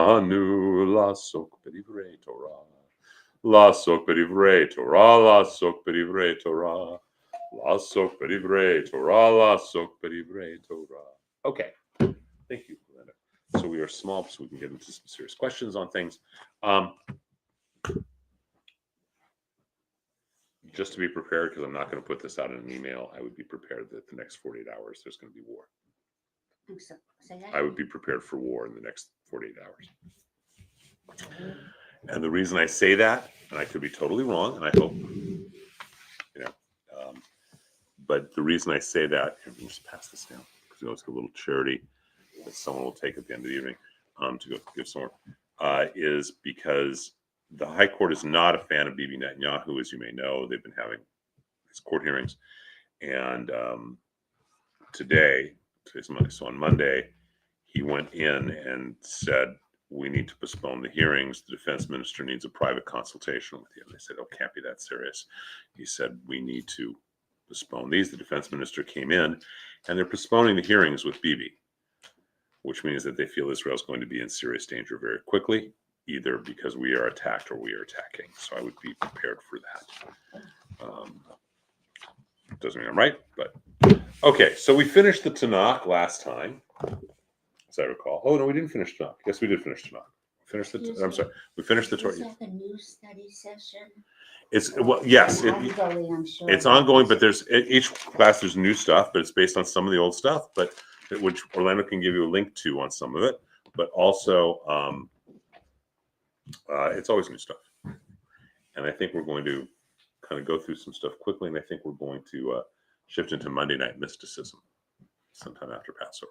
Anu lasok b'divrei Torah. Lasok b'divrei Torah. Lasok b'divrei Torah. Lasok b'divrei Torah. Lasok b'divrei Torah. Okay. Thank you, Linda. So we are small, so we can get into some serious questions on things. Just to be prepared, because I'm not going to put this out in an email, I would be prepared that the next 48 hours there's going to be war. I would be prepared for war in the next 48 hours. And the reason I say that, and I could be totally wrong, and I hope, but the reason I say that, let me just pass this down, because it's a little charity that someone will take at the end of the evening to go give someone, is because the High Court is not a fan of Bibi Netanyahu, as you may know. They've been having these court hearings, and today's Monday, so on Monday, he went in and said, we need to postpone the hearings. The defense minister needs a private consultation with you. And they said, oh, can't be that serious. He said, we need to postpone these. The defense minister came in, and they're postponing the hearings with Bibi, which means that they feel Israel's going to be in serious danger very quickly, either because we are attacked or we are attacking. So I would be prepared for that. Doesn't mean I'm right, but okay. So we finished the Tanakh last time, as I recall. Oh no, we didn't finish Tanakh. Yes, we did finish Tanakh. We finished the Torah. Is that the new study session? It's yes, it's ongoing, but there's each class there's new stuff, but it's based on some of the old stuff, but which Orlando can give you a link to on some of it, but also it's always new stuff. And I think we're going to kind of go through some stuff quickly, and I think we're going to shift into Monday night mysticism sometime after Passover.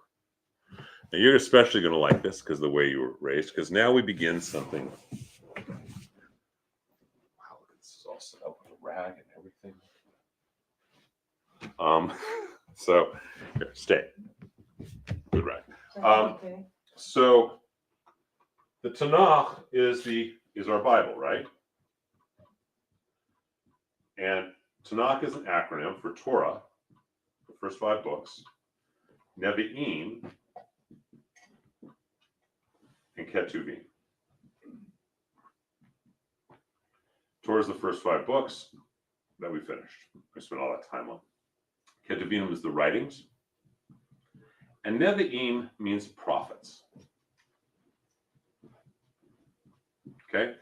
Now you're especially going to like this because the way you were raised, because now we begin something. Wow, this is all set up with a rag and everything. So here, stay. Good rag. So the Tanakh is our Bible, right? And Tanakh is an acronym for Torah, the first 5 books, Nevi'im, and Ketuvim. Torah is the first 5 books that we finished. We spent all that time on. Ketuvim is the writings. And Nevi'im means prophets. Okay?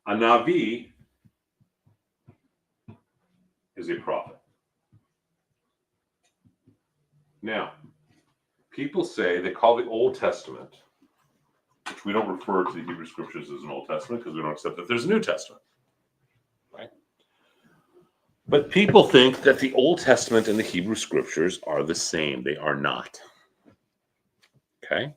A Navi is a prophet. Now, people say they call the Old Testament, which we don't refer to the Hebrew Scriptures as an Old Testament because we don't accept that there's a New Testament, right? But people think that the Old Testament and the Hebrew Scriptures are the same. They are not. Okay?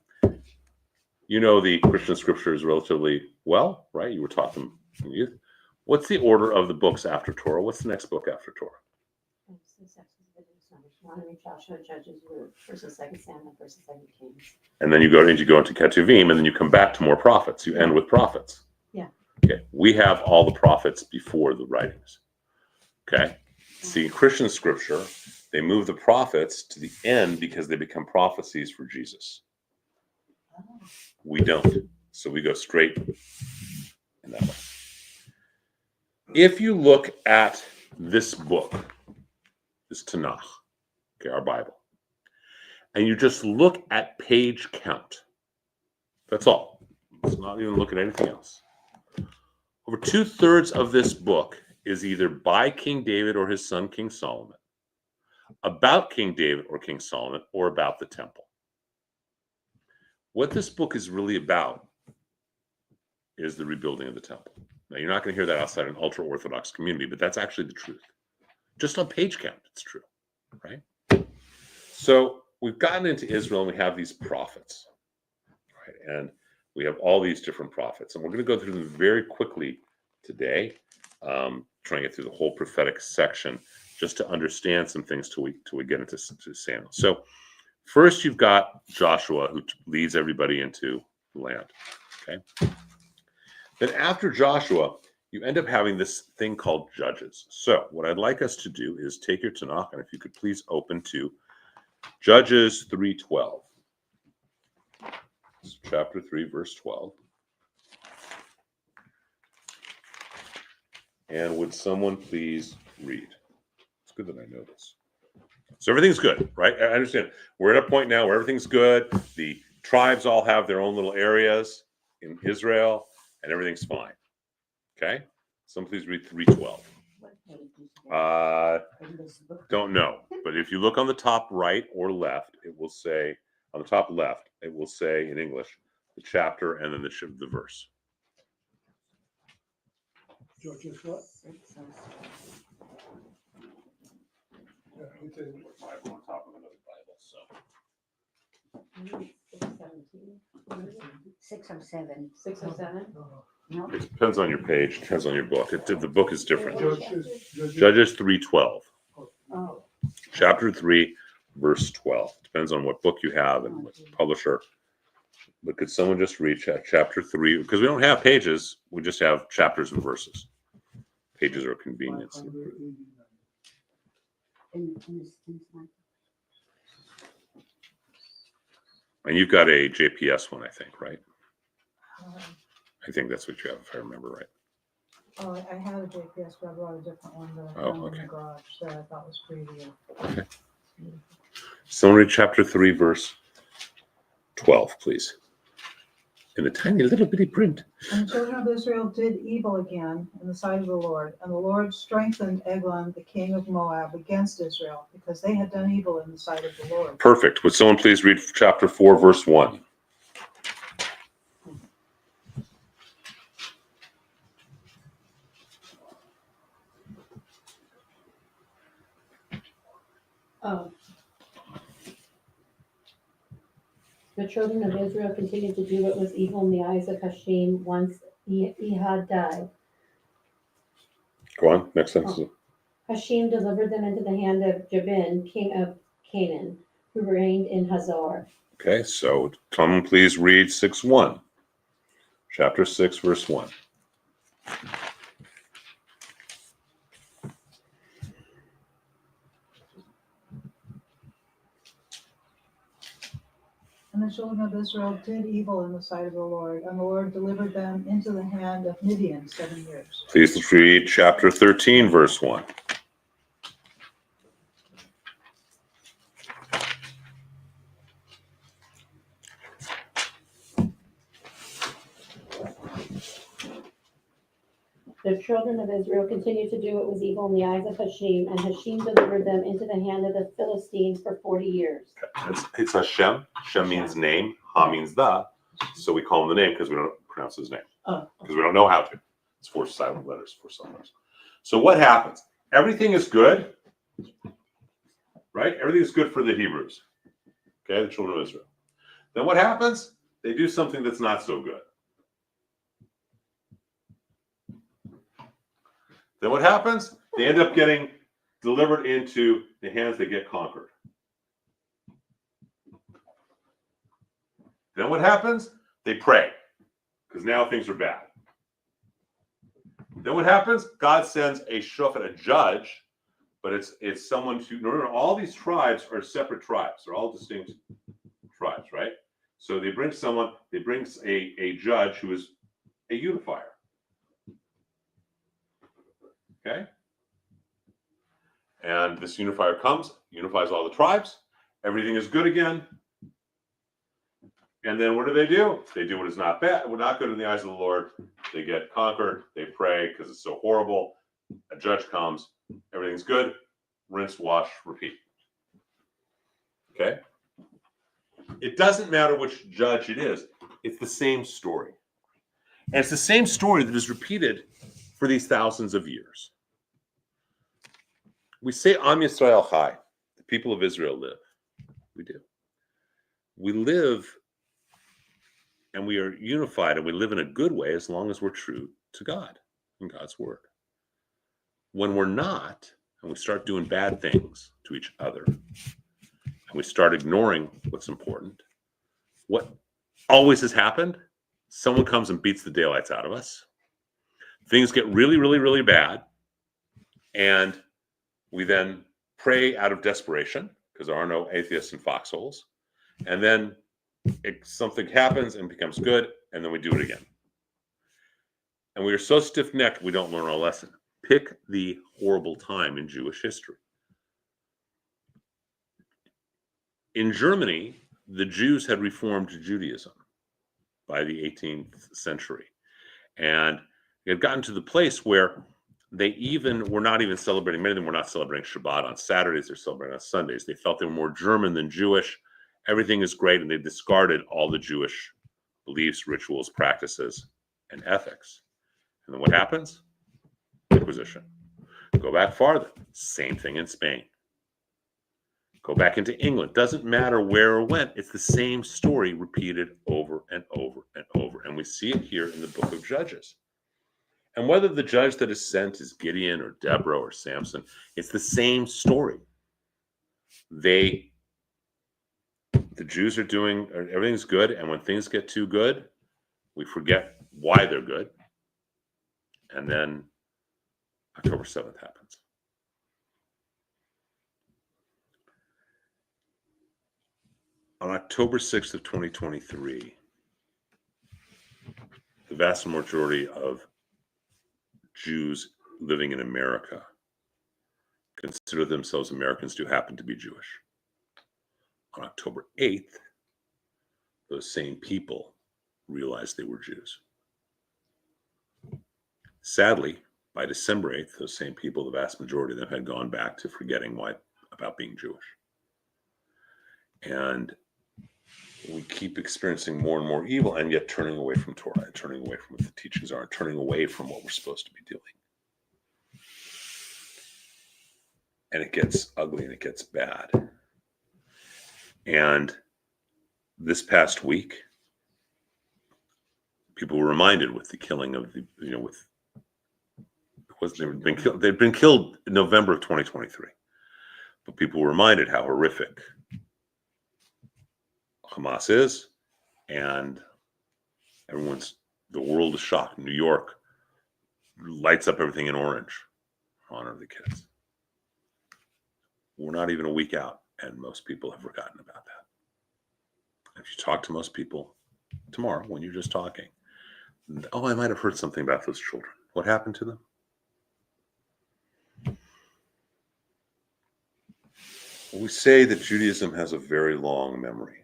You know the Christian Scriptures relatively well, right? You were taught them in youth. What's the order of the books after Torah? What's the next book after Torah? Joshua, Judges, First and Second Samuel, First and Second Kings. And then you go into Ketuvim, and then you come back to more prophets. You end with prophets. Yeah. Okay. We have all the prophets before the writings. Okay. See, in Christian scripture, they move the prophets to the end because they become prophecies for Jesus. Oh. We don't. So we go straight in that way. If you look at this book, this Tanakh, okay, our Bible, and you just look at page count, that's all. Let's not even look at anything else. Over 2/3 of this book is either by King David or his son King Solomon, about King David or King Solomon, or about the temple. What this book is really about is the rebuilding of the temple. Now, you're not going to hear that outside an ultra-Orthodox community, but that's actually the truth. Just on page count, it's true, right? So we've gotten into Israel, and we have these prophets, right? And we have all these different prophets, and we're going to go through them very quickly today, trying to get through the whole prophetic section, just to understand some things till we get into Samuel. So first, you've got Joshua, who leads everybody into the land, okay? Then after Joshua, you end up having this thing called Judges. So what I'd like us to do is take your Tanakh, and if you could please open to Judges 3:12. Chapter 3, verse 12. And would someone please read? It's good that I know this. So everything's good, right? I understand. We're at a point now where everything's good. The tribes all have their own little areas in Israel, and everything's fine. Okay? Someone please read 3:12. What page is that Uh, in this book? don't know, but if you look on the top right or left, it will say on the top left, it will say in English the chapter and then the verse. Judges what? 6:07. Yeah, it says Bible on top of another Bible, so 6:17. 6:07. 6:07. No, it depends on your page, depends on your book. The book is different. Judges. Judges 3:12, Oh, chapter 3, verse 12. Depends on what book you have and what publisher. But could someone just read chapter 3? Because we don't have pages, we just have chapters and verses. Pages are a convenience. 589. in this one. And you've got a JPS one, I think, right? Uh, I think that's what you have, if I remember right. Oh, I had a JPS, but I brought a different one that I Oh, found in okay. the garage that I thought was pretty good. Someone read chapter 3, verse 12, please. In a tiny little bitty print. And the children of Israel did evil again in the sight of the Lord, and the Lord strengthened Eglon, the king of Moab, against Israel, because they had done evil in the sight of the Lord. Perfect. Would someone please read chapter 4, verse 1? oh. The children of Israel continued to do what was evil in the eyes of Hashem once Ehud died. Go on, next sentence. Hashem delivered them into the hand of Jabin, king of Canaan, who reigned in Hazor. Okay, so someone please read 6:1. Chapter 6, verse 1. And the children of Israel did evil in the sight of the Lord, and the Lord delivered them into the hand of Midian 7 years. Please read chapter 13, verse 1. The children of Israel continued to do what was evil in the eyes of Hashem, and Hashem delivered them into the hand of the Philistines for 40 years. It's Hashem. Shem means name. Ha means the. So we call him the name because we don't pronounce his name. Oh. Because we don't know how to. It's 4 silent letters, 4 silent letters. So what happens? Everything is good, right? Everything is good for the Hebrews. Okay, the children of Israel. Then what happens? They do something that's not so good. Then what happens? They end up getting delivered into the hands that get conquered. Then what happens? They pray, because now things are bad. Then what happens? God sends a shofet, a judge, but it's someone to. No, all these tribes are separate tribes. They're all distinct tribes, right? So they bring someone. They bring a judge who is a unifier. Okay? And this unifier comes, unifies all the tribes. Everything is good again. And then what do? They do what is not bad, what not good in the eyes of the Lord. They get conquered. They pray because it's so horrible. A judge comes. Everything's good. Rinse, wash, repeat. Okay? It doesn't matter which judge it is. It's the same story. And it's the same story that is repeated for these thousands of years. We say Am Yisrael Chai, the people of Israel live. We do. We live and we are unified and we live in a good way as long as we're true to God and God's word. When we're not, and we start doing bad things to each other, and we start ignoring what's important, what always has happened, someone comes and beats the daylights out of us. Things get really, really, really bad. And we then pray out of desperation because there are no atheists in foxholes. And then something happens and becomes good. And then we do it again. And we are so stiff-necked, we don't learn our lesson. Pick the horrible time in Jewish history. In Germany, the Jews had reformed Judaism by the 18th century. And it had gotten to the place where they even were not even celebrating, many of them were not celebrating Shabbat on Saturdays, they're celebrating on Sundays. They felt they were more German than Jewish. Everything is great, and they discarded all the Jewish beliefs, rituals, practices, and ethics. And then what happens? Inquisition. Go back farther, same thing in Spain. Go back into England. Doesn't matter where or when. It's the same story repeated over and over and over. And we see it here in the book of Judges. And whether the judge that is sent is Gideon or Deborah or Samson, it's the same story. The Jews are doing, everything's good. And when things get too good, we forget why they're good. And then October 7th happens. On October 6th of 2023, the vast majority of Jews living in America consider themselves Americans who happen to be Jewish. On October 8th, those same people realized they were Jews. Sadly, by December 8th, those same people, the vast majority of them, had gone back to forgetting about being Jewish. And we keep experiencing more and more evil, and yet turning away from Torah, and turning away from what the teachings are, and turning away from what we're supposed to be doing. And it gets ugly and it gets bad. And this past week, people were reminded with the killing of they'd been killed in November of 2023. But people were reminded how horrific Hamas is, and the world is shocked. New York lights up everything in orange in honor of the kids. We're not even a week out, and most people have forgotten about that. If you talk to most people tomorrow, when you're just talking, oh, I might have heard something about those children. What happened to them? We say that Judaism has a very long memory.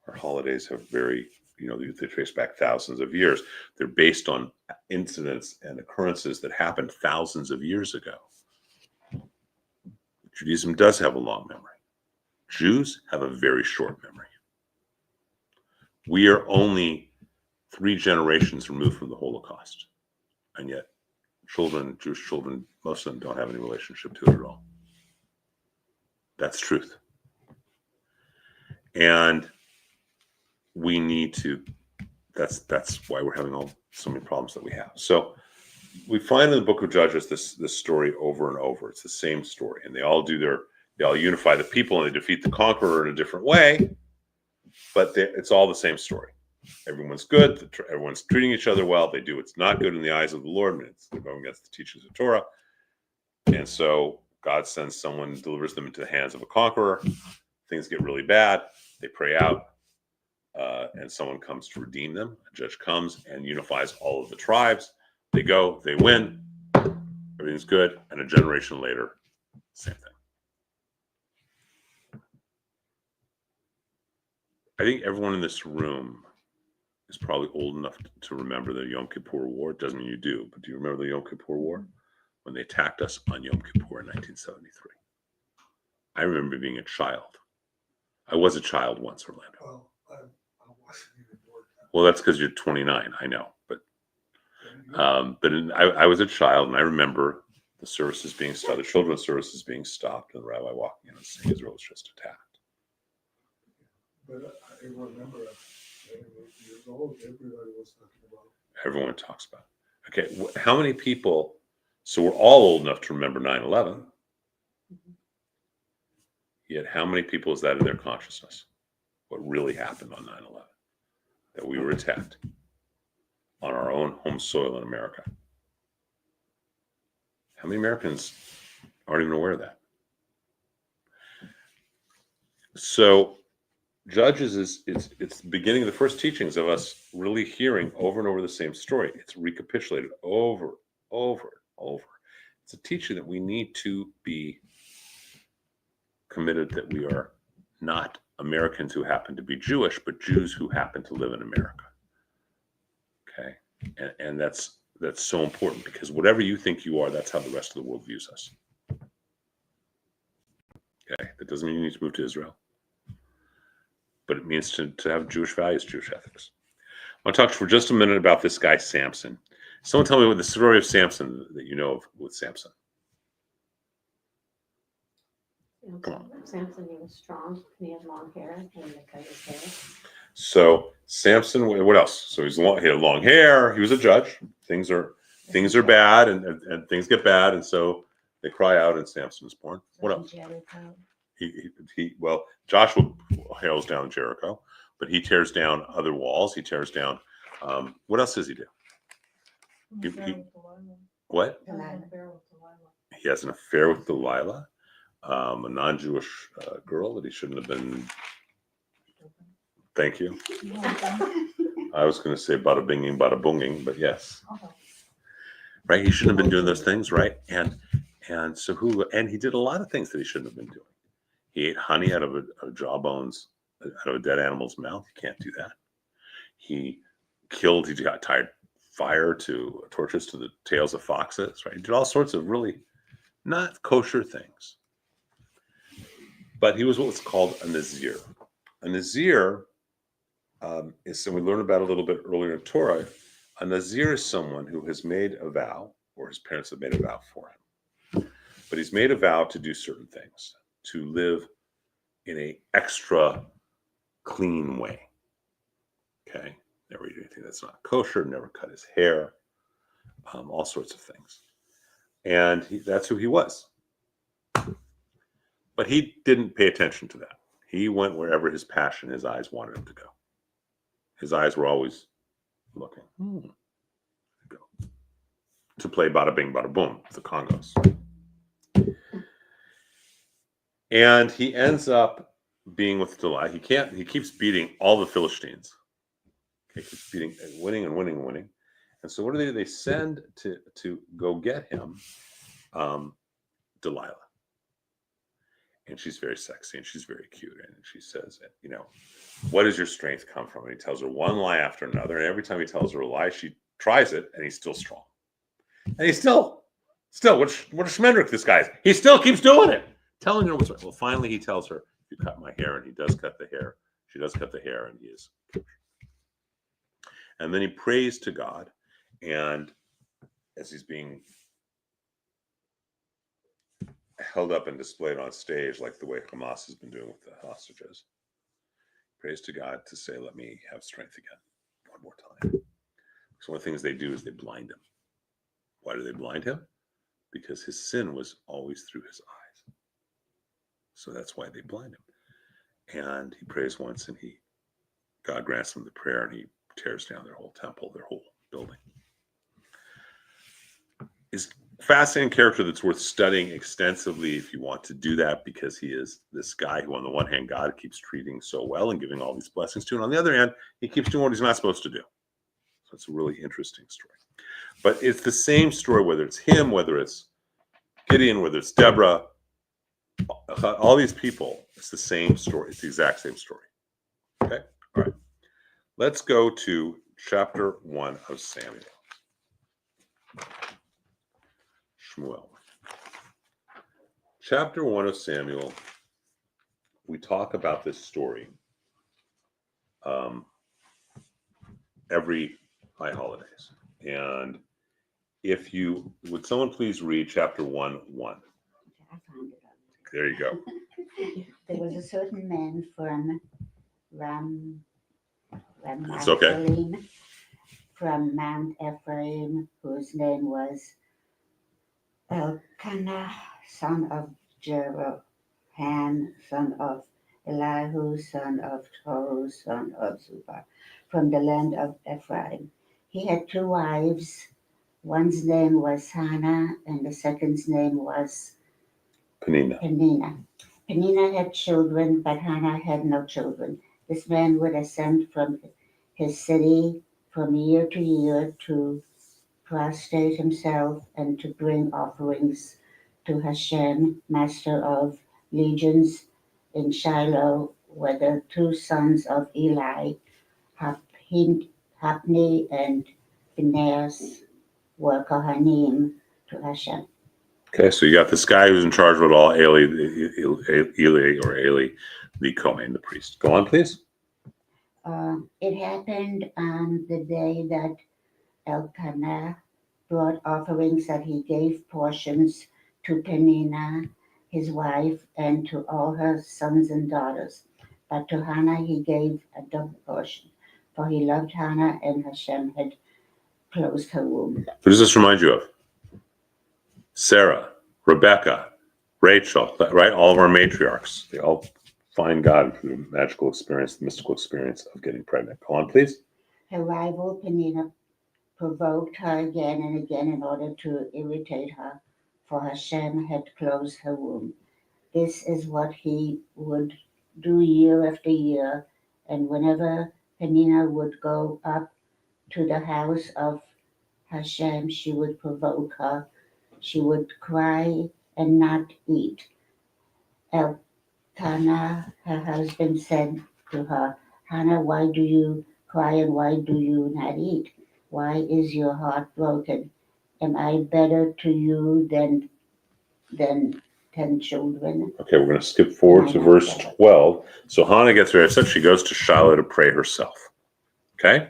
Our holidays have they trace back thousands of years. They're based on incidents and occurrences that happened thousands of years ago. Judaism does have a long memory. Jews have a very short memory. We are only 3 generations removed from the Holocaust. And yet, Jewish children, most of them don't have any relationship to it at all. That's truth. And we need to, that's why we're having so many problems that we have. So we find in the book of Judges this story over and over. It's the same story, and they all unify the people, and they defeat the conqueror in a different way, but it's all the same story. Everyone's good. Everyone's treating each other well. They do what's not good in the eyes of the Lord. They're going against the teachings of Torah. And so God sends someone, delivers them into the hands of a conqueror. Things get really bad. They pray out, and someone comes to redeem them. A judge comes and unifies all of the tribes. They go, they win, everything's good, and a generation later, same thing. I think everyone in this room is probably old enough to remember the Yom Kippur War. It doesn't mean you do, but do you remember the Yom Kippur War? When they attacked us on Yom Kippur in 1973. I remember being a child. I was a child once, Orlando. Well, I wasn't even born. Well, that's because you're 29, I know. But I was a child, and I remember the services being stopped, the children's services being stopped, and the rabbi walking in and saying Israel was just attacked. But I remember when I was years old, everybody was talking about it. Everyone talks about it. Okay, how many people, so we're all old enough to remember 9/11, yet how many people is that in their consciousness? What really happened on 9/11? That we were attacked on our own home soil in America. How many Americans aren't even aware of that? So Judges it's the beginning of the first teachings of us really hearing over and over the same story. It's recapitulated over. It's a teaching that we need to be committed that we are not Americans who happen to be Jewish, but Jews who happen to live in America. Okay, and that's so important, because whatever you think you are, that's how the rest of the world views us. Okay, that doesn't mean you need to move to Israel, but it means to have Jewish values, Jewish ethics. I want to talk for just a minute about this guy, Samson. Someone tell me what the story of Samson that you know of with Samson. Come on. Samson, he was strong, and he had long hair, and he cut his hair. So Samson, what else? So he had long hair. He was a judge. Things are bad, and things get bad, and so they cry out, and Samson is born. What else? Jericho. Well, Joshua hails down Jericho, but he tears down other walls. He tears down. What else does he do? What? He has an affair with Delilah, a non-Jewish girl that he shouldn't have been. Thank you. I was going to say bada binging, bada boonging, but yes. Right? He shouldn't have been doing those things, right? And so he did a lot of things that he shouldn't have been doing. He ate honey out of jawbones, out of a dead animal's mouth. You can't do that. He got tied torches to the tails of foxes, right? He did all sorts of really not kosher things. But he was what was called a Nazir. A Nazir is, and we learned about a little bit earlier in Torah, a Nazir is someone who has made a vow, or his parents have made a vow for him. But he's made a vow to do certain things, to live in an extra clean way. Okay? Never eat anything that's not kosher, never cut his hair, all sorts of things. And that's who he was. But he didn't pay attention to that. He went wherever his passion, his eyes wanted him to go. His eyes were always looking. Go. To play bada bing, bada boom, the Congos. And he ends up being with Delilah. He keeps beating all the Philistines. He keeps beating, winning and winning and winning. And so what do? They send to go get him Delilah. And she's very sexy and she's very cute. And she says, what does your strength come from? And he tells her one lie after another. And every time he tells her a lie, she tries it, and he's still strong. And he's still, what a schmendrick this guy is. He still keeps doing it, telling her what's right. Well, finally he tells her, you cut my hair, and he does cut the hair. She does cut the hair, and he is. And then he prays to God. And as he's being held up and displayed on stage, like the way Hamas has been doing with the hostages, prays to God to say, let me have strength again one more time. So one of the things they do is they blind him. Why do they blind him? Because his sin was always through his eyes. So that's why they blind him. And he prays once, and God grants him the prayer, and he tears down their whole temple, their whole building. Is fascinating character that's worth studying extensively if you want to do that, because he is this guy who, on the one hand, God keeps treating so well and giving all these blessings to, and on the other hand, he keeps doing what he's not supposed to do. So it's a really interesting story. But it's the same story, whether it's him, whether it's Gideon, whether it's Deborah, all these people, it's the same story. It's the exact same story. Okay? All right. Let's go to chapter 1 of Samuel. Shmuel. Chapter 1 of Samuel, we talk about this story every high holidays. And would someone please read chapter 1:1? I found it. There you go. There was a certain man from It's okay. from Mount Ephraim, whose name was Elkanah, son of Jeroham, son of Elihu, son of Tohu, son of Zubar, from the land of Ephraim. He had 2 wives. One's name was Hannah, and the second's name was Penina. Penina had children, but Hannah had no children. This man would ascend from his city from year to year to prostrate himself and to bring offerings to Hashem, master of legions, in Shiloh, where the two sons of Eli, Hophni and Phinehas, were Kohanim to Hashem. Okay, so you got this guy who's in charge of it all, Eli, the Kohen, the priest. Go on, please. It happened on the day that Elkanah brought offerings that he gave portions to Peninnah, his wife, and to all her sons and daughters. But to Hannah he gave a double portion, for he loved Hannah, and Hashem had closed her womb. Who does this remind you of? Sarah, Rebecca, Rachel, right? All of our matriarchs. They all find God through the magical experience, the mystical experience of getting pregnant. Go on, please. Her rival Peninnah provoked her again and again in order to irritate her, for Hashem had closed her womb. This is what he would do year after year, and whenever Peninnah would go up to the house of Hashem, she would provoke her. She would cry and not eat. Elkanah, her husband, said to her, Hannah, why do you cry and why do you not eat? Why is your heart broken? Am I better to you than 10 children? Okay, we're going to skip forward to verse 12. So Hannah gets ready. So she goes to Shiloh to pray herself. Okay?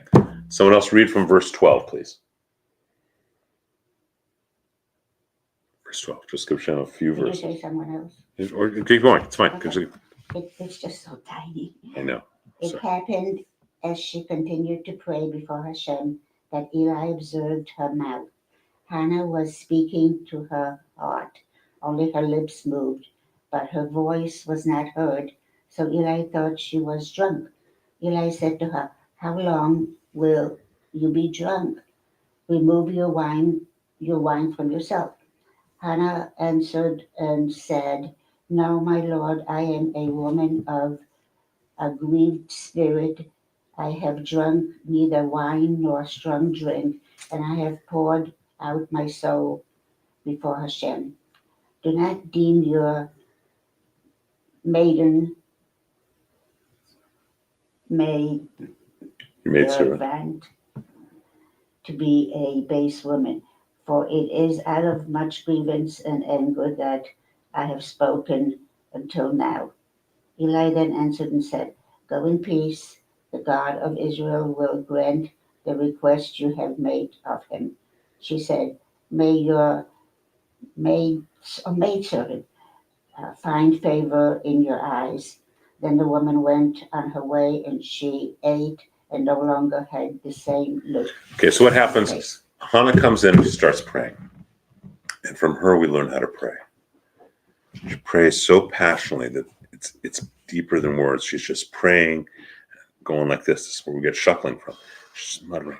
Someone else read from verse 12, please. Verse 12. Just skip down a few Did you verses. say someone else? Or keep going. It's fine. Okay. It's just so tiny. I know. It Sorry. happened as she continued to pray before Hashem that Eli observed her mouth. Hannah was speaking to her heart. Only her lips moved, but her voice was not heard. So Eli thought she was drunk. Eli said to her, How long will you be drunk? Remove your wine from yourself. Hannah answered and said, No, my Lord, I am a woman of a grieved spirit. I have drunk neither wine nor strong drink, and I have poured out my soul before Hashem. Do not deem your maid You made servant. servant to be a base woman, for it is out of much grievance and anger that I have spoken until now. Eli then answered and said, Go in peace. The God of Israel will grant the request you have made of him. She said, May your maidservant find favor in your eyes. Then the woman went on her way, and she ate and no longer had the same look. Okay, so what happens? Hannah comes in and she starts praying. And from her, we learn how to pray. She prays so passionately that it's deeper than words. She's just praying, going like this. This is where we get shuckling from. She's muttering.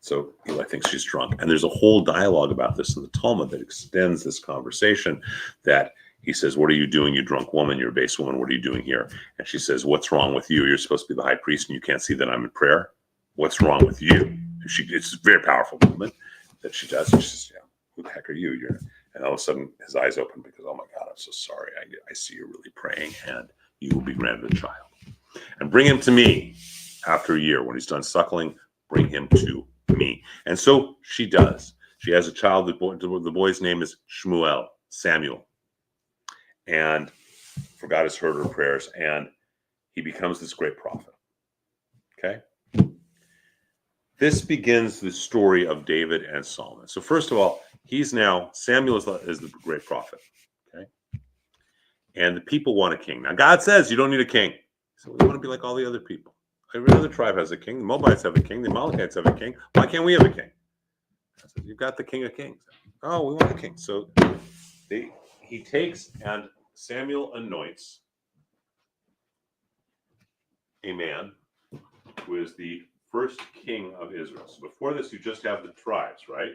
So Eli thinks she's drunk. And there's a whole dialogue about this in the Talmud that extends this conversation, that he says, What are you doing, you drunk woman? You're a base woman. What are you doing here? And she says, What's wrong with you? You're supposed to be the high priest and you can't see that I'm in prayer. What's wrong with you? It's a very powerful movement that she does. And she says, Who the heck are you? And all of a sudden his eyes open because, oh my God, I'm so sorry. I see you're really praying, and you will be granted a child. And bring him to me after a year. When he's done suckling, bring him to me. And so she does. She has a child. The boy's name is Shmuel, Samuel. And for God has heard her prayers, and he becomes this great prophet. Okay? This begins the story of David and Solomon. So first of all, Samuel is the great prophet. Okay? And the people want a king. Now God says you don't need a king. So we want to be like all the other people. Every other tribe has a king. The Moabites have a king. The Amalekites have a king. Why can't we have a king? I said, You've got the King of Kings. Oh, we want a king. So he takes, and Samuel anoints a man who is the first king of Israel. So before this, you just have the tribes, right?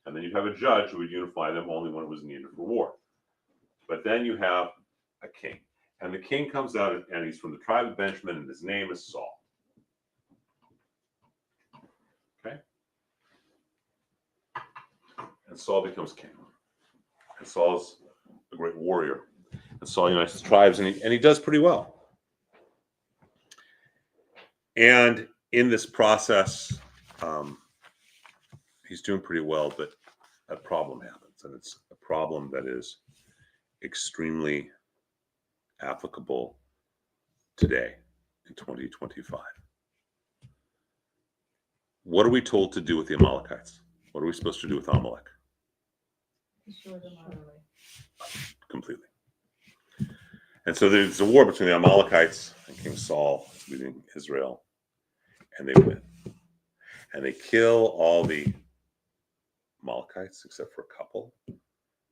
And then you have a judge who would unify them only when it was needed for war. But then you have a king. And the king comes out, and he's from the tribe of Benjamin, and his name is Saul. Okay? and Saul becomes king. And Saul's a great warrior. And Saul unites the tribes, and he does pretty well. And in this process, he's doing pretty well, but a problem happens, and it's a problem that is extremely applicable today in 2025. What are we told to do with the Amalekites? What are we supposed to do with Amalek? Destroy them utterly. Completely. And so there's a war between the Amalekites and King Saul leading Israel, and they win. And they kill all the Amalekites except for a couple,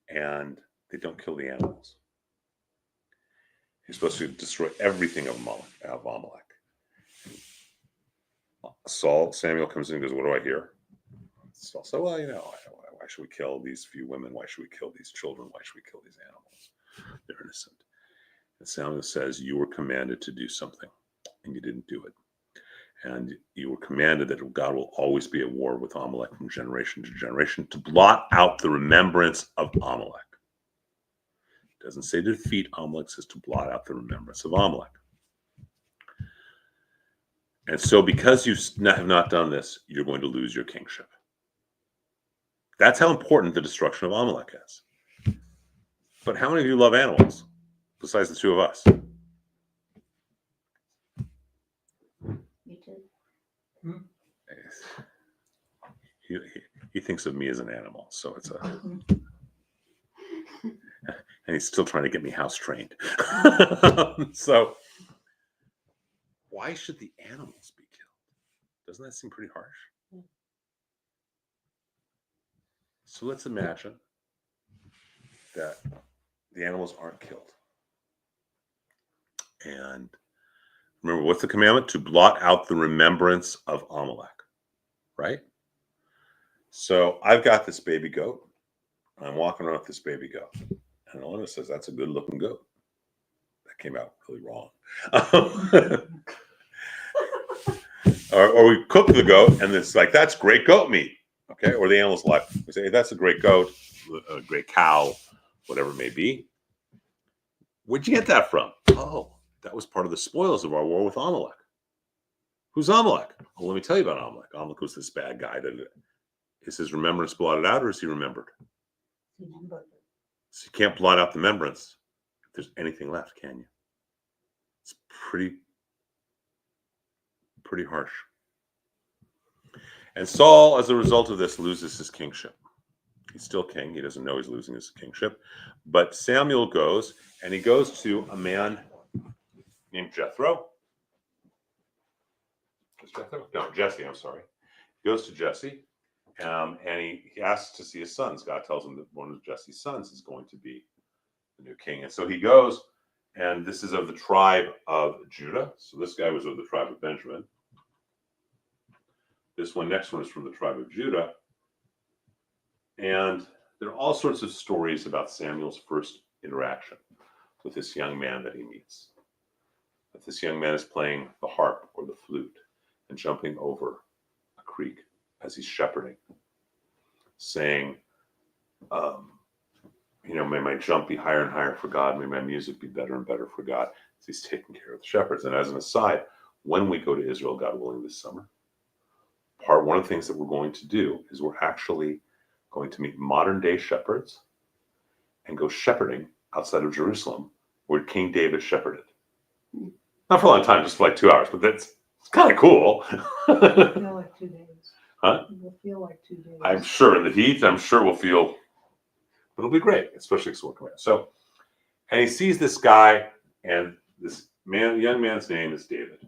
and they don't kill the animals. You're supposed to destroy everything of Amalek. Samuel comes in and goes, "What do I hear?" Saul said, "Well, why should we kill these few women? Why should we kill these children? Why should we kill these animals? They're innocent." And Samuel says, "You were commanded to do something, and you didn't do it. And you were commanded that God will always be at war with Amalek from generation to generation to blot out the remembrance of Amalek." It doesn't say to defeat Amalek, it says to blot out the remembrance of Amalek. And so because you have not done this, you're going to lose your kingship. That's how important the destruction of Amalek is. But how many of you love animals, besides the two of us? You too. He thinks of me as an animal, so it's a... And he's still trying to get me house trained. So why should the animals be killed? Doesn't that seem pretty harsh? So let's imagine that the animals aren't killed. And remember, what's the commandment? To blot out the remembrance of Amalek, right? So I've got this baby goat. I'm walking around with this baby goat. And Elena says, "That's a good looking goat." That came out really wrong. Or we cook the goat and it's like, "That's great goat meat." Okay. Or the animal's alive. We say, "Hey, that's a great goat, a great cow," whatever it may be. Where'd you get that from? Oh, that was part of the spoils of our war with Amalek. Who's Amalek? Well, let me tell you about Amalek. Amalek was this bad guy. Is his remembrance blotted out, or is he remembered? Remember. So you can't blot out the remembrance if there's anything left, can you? It's pretty harsh. And Saul, as a result of this, loses his kingship. He's still king. He doesn't know he's losing his kingship. But Samuel goes, and he goes to a man named Jethro. Is Jethro? No, Jesse, I'm sorry. He goes to Jesse, and he asks to see his sons. God tells him that one of Jesse's sons is going to be the new king. And so he goes, and this is of the tribe of Judah. So this guy was of the tribe of Benjamin. This next one is from the tribe of Judah. And there are all sorts of stories about Samuel's first interaction with this young man that he meets. That this young man is playing the harp or the flute and jumping over a creek as he's shepherding, saying, "May my jump be higher and higher for God. May my music be better and better for God." So he's taking care of the shepherds. And as an aside, when we go to Israel, God willing, this summer, one of the things that we're going to do is we're actually going to meet modern day shepherds and go shepherding outside of Jerusalem where King David shepherded. Not for a long time, just for like 2 hours, but it's kind of cool. It'll feel like 2 days. Huh? It will feel like 2 days. I'm sure in the heat, I'm sure we'll feel, but it'll be great, especially because we'll come out. So, and he sees this guy, and this young man's name is David,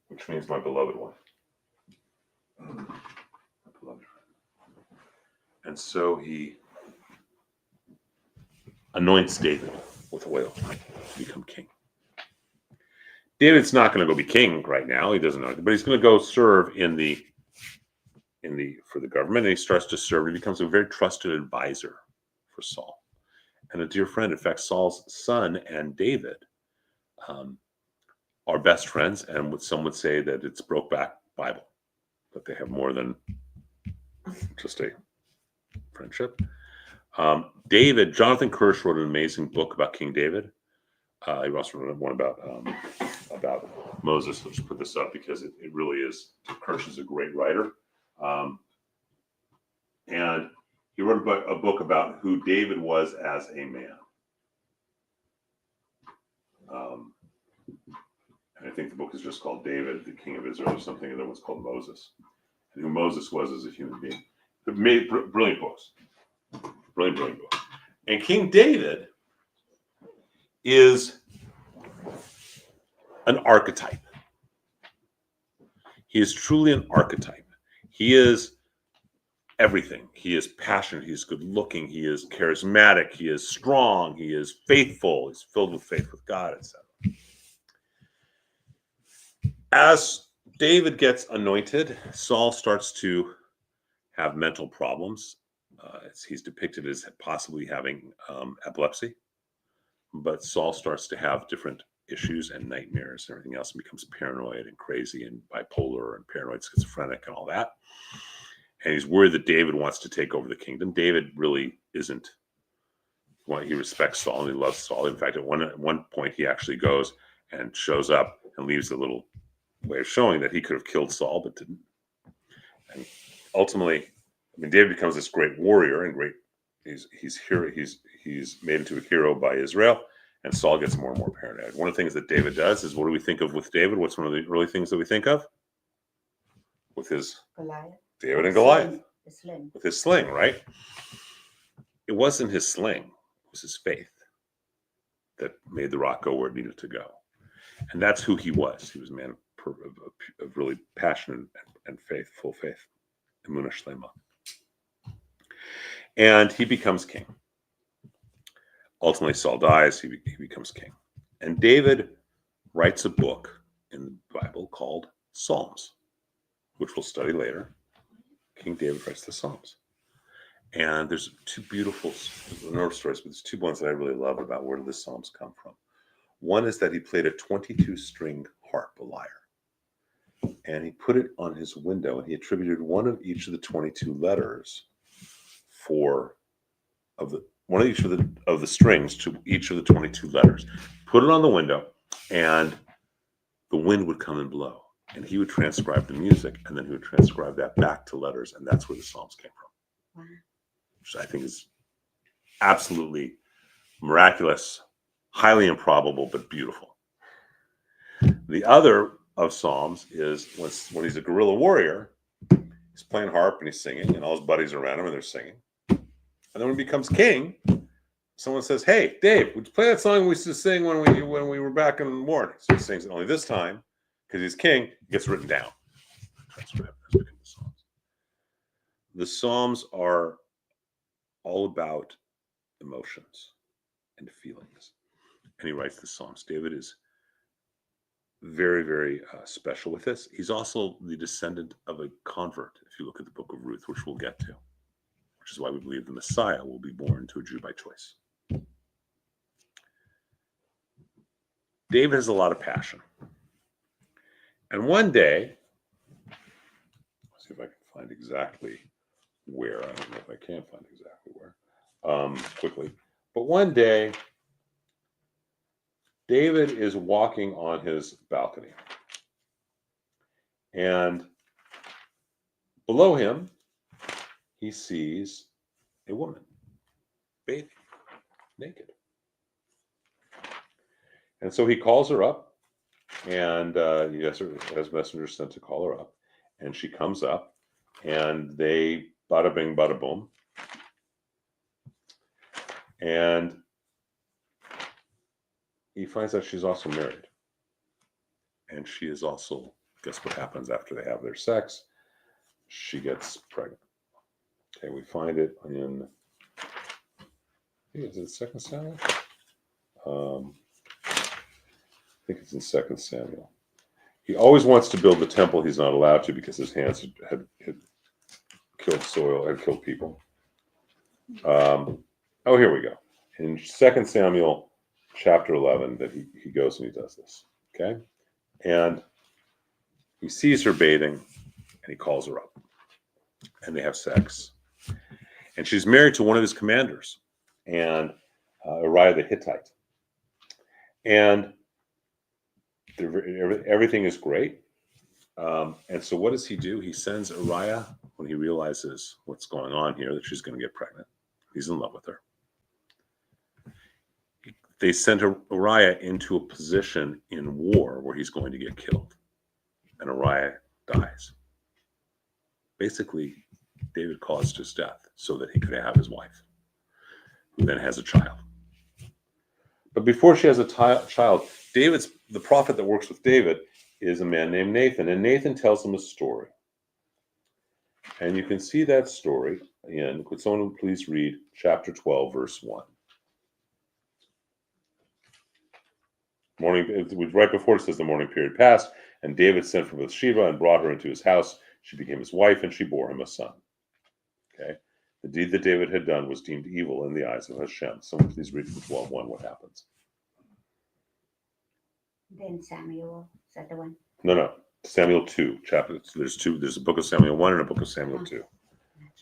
which means my beloved one. My beloved friend. And so he anoints David with oil to become king. David's not going to go be king right now. He doesn't know, but he's going to go serve for the government, and he starts to serve. He becomes a very trusted advisor for Saul, and a dear friend. In fact, Saul's son and David are best friends, and some would say that it's Brokeback Bible. but they have more than just a friendship. Jonathan Kirsch wrote an amazing book about King David. He also wrote one about Moses. Let's put this up because it really is. Kirsch is a great writer. And he wrote a book about who David was as a man. And I think the book is just called David, the King of Israel, or something. The other one's called Moses. And who Moses was as a human being. They've made brilliant books. Brilliant books. And King David is an archetype. He is truly an archetype. He is everything. He is passionate. He is good looking. He is charismatic. He is strong. He is faithful. He's filled with faith with God, etc. As David gets anointed, Saul starts to have mental problems. He's depicted as possibly having epilepsy, but Saul starts to have different issues and nightmares and everything else, and becomes paranoid and crazy and bipolar and paranoid schizophrenic and all that. And he's worried that David wants to take over the kingdom. David really isn't. He respects Saul and he loves Saul. In fact, at one point, he actually goes and shows up and leaves a little way of showing that he could have killed Saul, but didn't. And ultimately, David becomes this great warrior and he's made into a hero by Israel, and Saul gets more and more paranoid. One of the things that David does is, what do we think of with David? What's one of the early things that we think of? With his Goliath. David and Goliath. The sling. With his sling, right? It wasn't his sling, it was his faith that made the rock go where it needed to go. And that's who he was. He was a man of really passionate and faith, full faith. Emunah Shlema. And he becomes king. Ultimately, Saul dies. He becomes king. And David writes a book in the Bible called Psalms, which we'll study later. King David writes the Psalms. And there's two beautiful stories, but there's two ones that I really love about where the Psalms come from. One is that he played a 22-string harp, a lyre. And he put it on his window, and he attributed one of each of the 22 letters one of each of the strings to each of the 22 letters. Put it on the window, and the wind would come and blow. And he would transcribe the music, and then he would transcribe that back to letters, and that's where the Psalms came from. Wow. Which I think is absolutely miraculous, highly improbable, but beautiful. The other of Psalms is when he's a guerrilla warrior, he's playing harp and he's singing, and all his buddies are around him and they're singing. And then when he becomes king, someone says, "Hey, Dave, would you play that song we used to sing when we were back in the war?" So he sings it. Only this time, because he's king, it gets written down. The Psalms are all about emotions and feelings. And he writes the Psalms. David is very, very special with this. He's also the descendant of a convert, if you look at the book of Ruth, which we'll get to, which is why we believe the Messiah will be born to a Jew by choice. David has a lot of passion. And one day, let's see if I can find exactly where. I don't know if I can find exactly where quickly. But one day, David is walking on his balcony. And below him, he sees a woman bathing naked. And so he calls her up, and he has messengers sent to call her up. And she comes up, and they bada bing, bada boom. And he finds out she's also married. And she is also, guess what happens after they have their sex? She gets pregnant. Okay, we find it in, is it 2 Samuel? I think it's in 2 Samuel. He always wants to build the temple. He's not allowed to because his hands had killed soil, had killed people. Here we go. In 2 Samuel chapter 11, that he goes and he does this. Okay? And he sees her bathing, And he calls her up. And they have sex. And she's married to one of his commanders, and Uriah the Hittite. And everything is great. And so what does he do? He sends Uriah, when he realizes what's going on here, that she's going to get pregnant. He's in love with her. They sent Uriah into a position in war where he's going to get killed. And Uriah dies. Basically, David caused his death so that he could have his wife, who then has a child. But before she has a child, the prophet that works with David is a man named Nathan. And Nathan tells him a story. And you can see that story in, could someone please read chapter 12, verse 1. Right before it says the mourning period passed, and David sent for Bathsheba and brought her into his house. She became his wife, and she bore him a son. Okay, the deed that David had done was deemed evil in the eyes of Hashem. Someone please read from 12:1 what happens. Then Samuel, is that the one? No. Samuel 2, chapter. There's two. There's a book of Samuel 1 and a book of Samuel 2.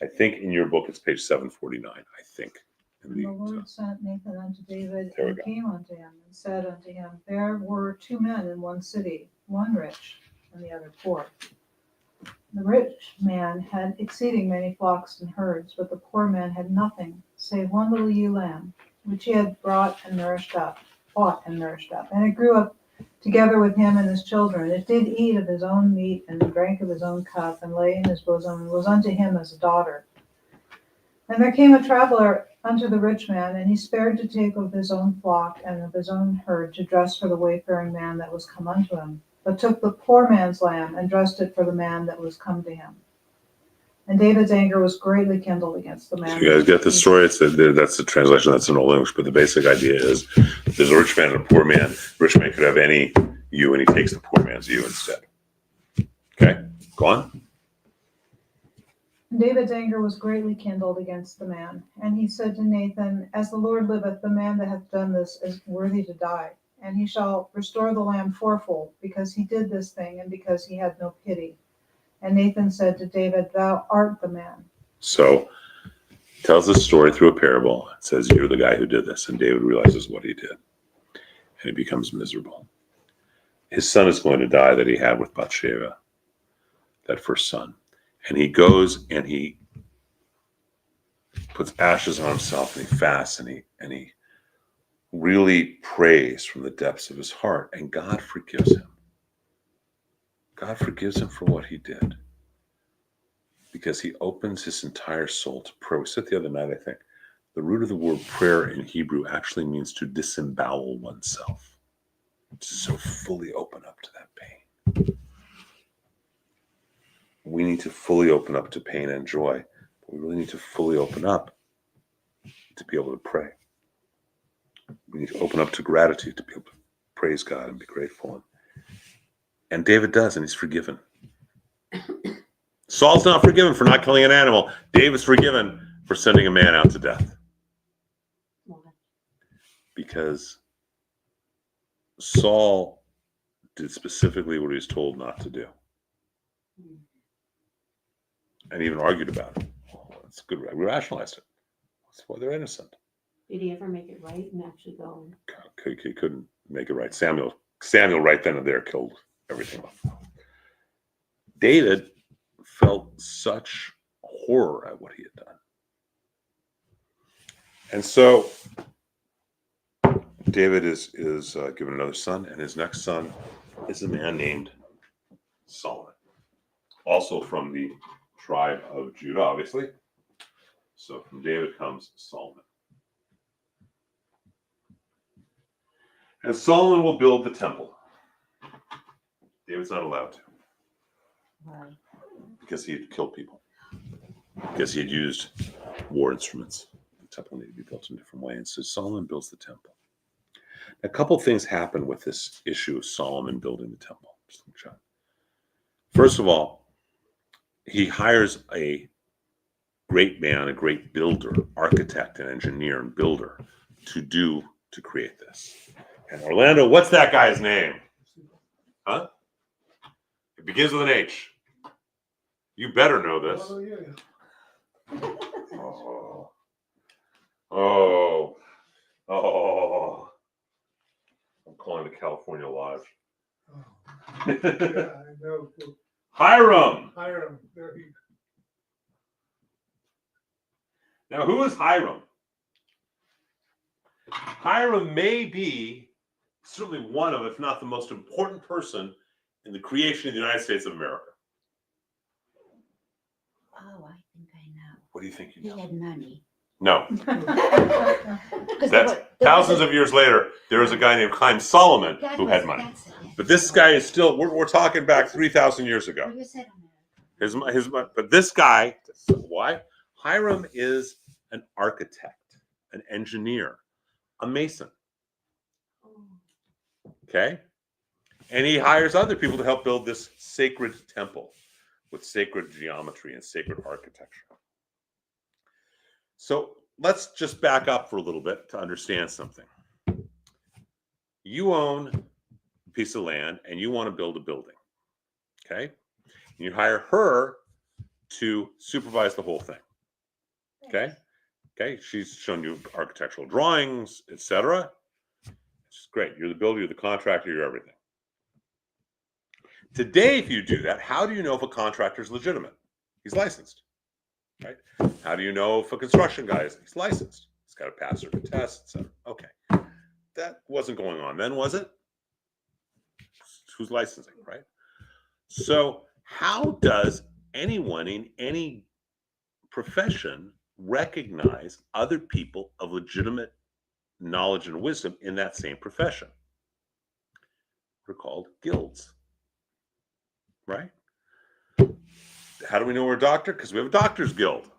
I think in your book it's page 749. I think. And the Lord sent Nathan unto David, There we and go. came unto him, and said unto him, There were 2 men in one city, one rich, and the other poor. The rich man had exceeding many flocks and herds, but the poor man had nothing, save one little ewe lamb, which he had bought and nourished up. And it grew up together with him and his children. It did eat of his own meat, and drank of his own cup, and lay in his bosom, and was unto him as a daughter. And there came a traveler unto the rich man, and he spared to take of his own flock and of his own herd to dress for the wayfaring man that was come unto him, but took the poor man's lamb and dressed it for the man that was come to him. And David's anger was greatly kindled against the man. So you guys get the story? That's the translation. That's in Old English, but the basic idea is there's a rich man and a poor man. The rich man could have any ewe, and he takes the poor man's ewe instead. Okay, go on. And David's anger was greatly kindled against the man. And he said to Nathan, As the Lord liveth, the man that hath done this is worthy to die. And he shall restore the lamb fourfold, because he did this thing, and because he had no pity. And Nathan said to David, Thou art the man. So tells this story through a parable. It says, you're the guy who did this. And David realizes what he did. And he becomes miserable. His son is going to die that he had with Bathsheba, that first son. And he goes and he puts ashes on himself, and he fasts, and he really prays from the depths of his heart. And God forgives him. God forgives him for what he did, because he opens his entire soul to prayer. We said the other night, I think, the root of the word prayer in Hebrew actually means to disembowel oneself, to so fully open up to that pain. We need to fully open up to pain and joy, but we really need to fully open up to be able to pray. We need to open up to gratitude to be able to praise God and be grateful. And David does, and he's forgiven. Saul's not forgiven for not killing an animal. David's forgiven for sending a man out to death. Because Saul did specifically what he was told not to do. And even argued about it. Oh, that's good. We rationalized it. That's why they're innocent. Did he ever make it right and actually go? He couldn't make it right. Samuel right then and there killed everything. David felt such horror at what he had done. And so David is given another son, and his next son is a man named Solomon, also from the tribe of Judah, obviously. So from David comes Solomon. And Solomon will build the temple. David's not allowed to. Why? Because he had killed people. Because he had used war instruments. The temple needed to be built in a different way. And so Solomon builds the temple. A couple things happen with this issue of Solomon building the temple. First of all, he hires a great man, a great builder, architect and engineer and builder to create this. And Orlando, what's that guy's name? Huh? It begins with an H. You better know this. Oh, yeah. Oh. Oh. Oh. I'm calling the California Lodge. Oh, yeah, I know. Hiram. Hiram, there he, Now, who is Hiram? Hiram may be certainly one of, if not the most important person in the creation of the United States of America. Oh, I think I know. What do you think you He know? had money. No. 'Cause That's there was thousands of years later, there was a guy named Chaim Solomon who had money. But this guy is still, we're talking back 3,000 years ago. Well, you said America. But this guy, why? Hiram is an architect, an engineer, a mason. Okay? And he hires other people to help build this sacred temple with sacred geometry and sacred architecture. So let's just back up for a little bit to understand something. You own a piece of land and you want to build a building. Okay? And you hire her to supervise the whole thing. Okay? Okay, she's shown you architectural drawings, etc. It's great. You're the builder, you're the contractor, you're everything. Today, if you do that, how do you know if a contractor is legitimate? He's licensed, right? How do you know if a construction guy is? He's licensed. He's got to pass certain tests, etc. Okay, that wasn't going on then, was it? Who's licensing, right? So, how does anyone in any profession recognize other people of legitimate knowledge and wisdom in that same profession? They're called guilds, right? How do we know we're a doctor? Because we have a doctor's guild.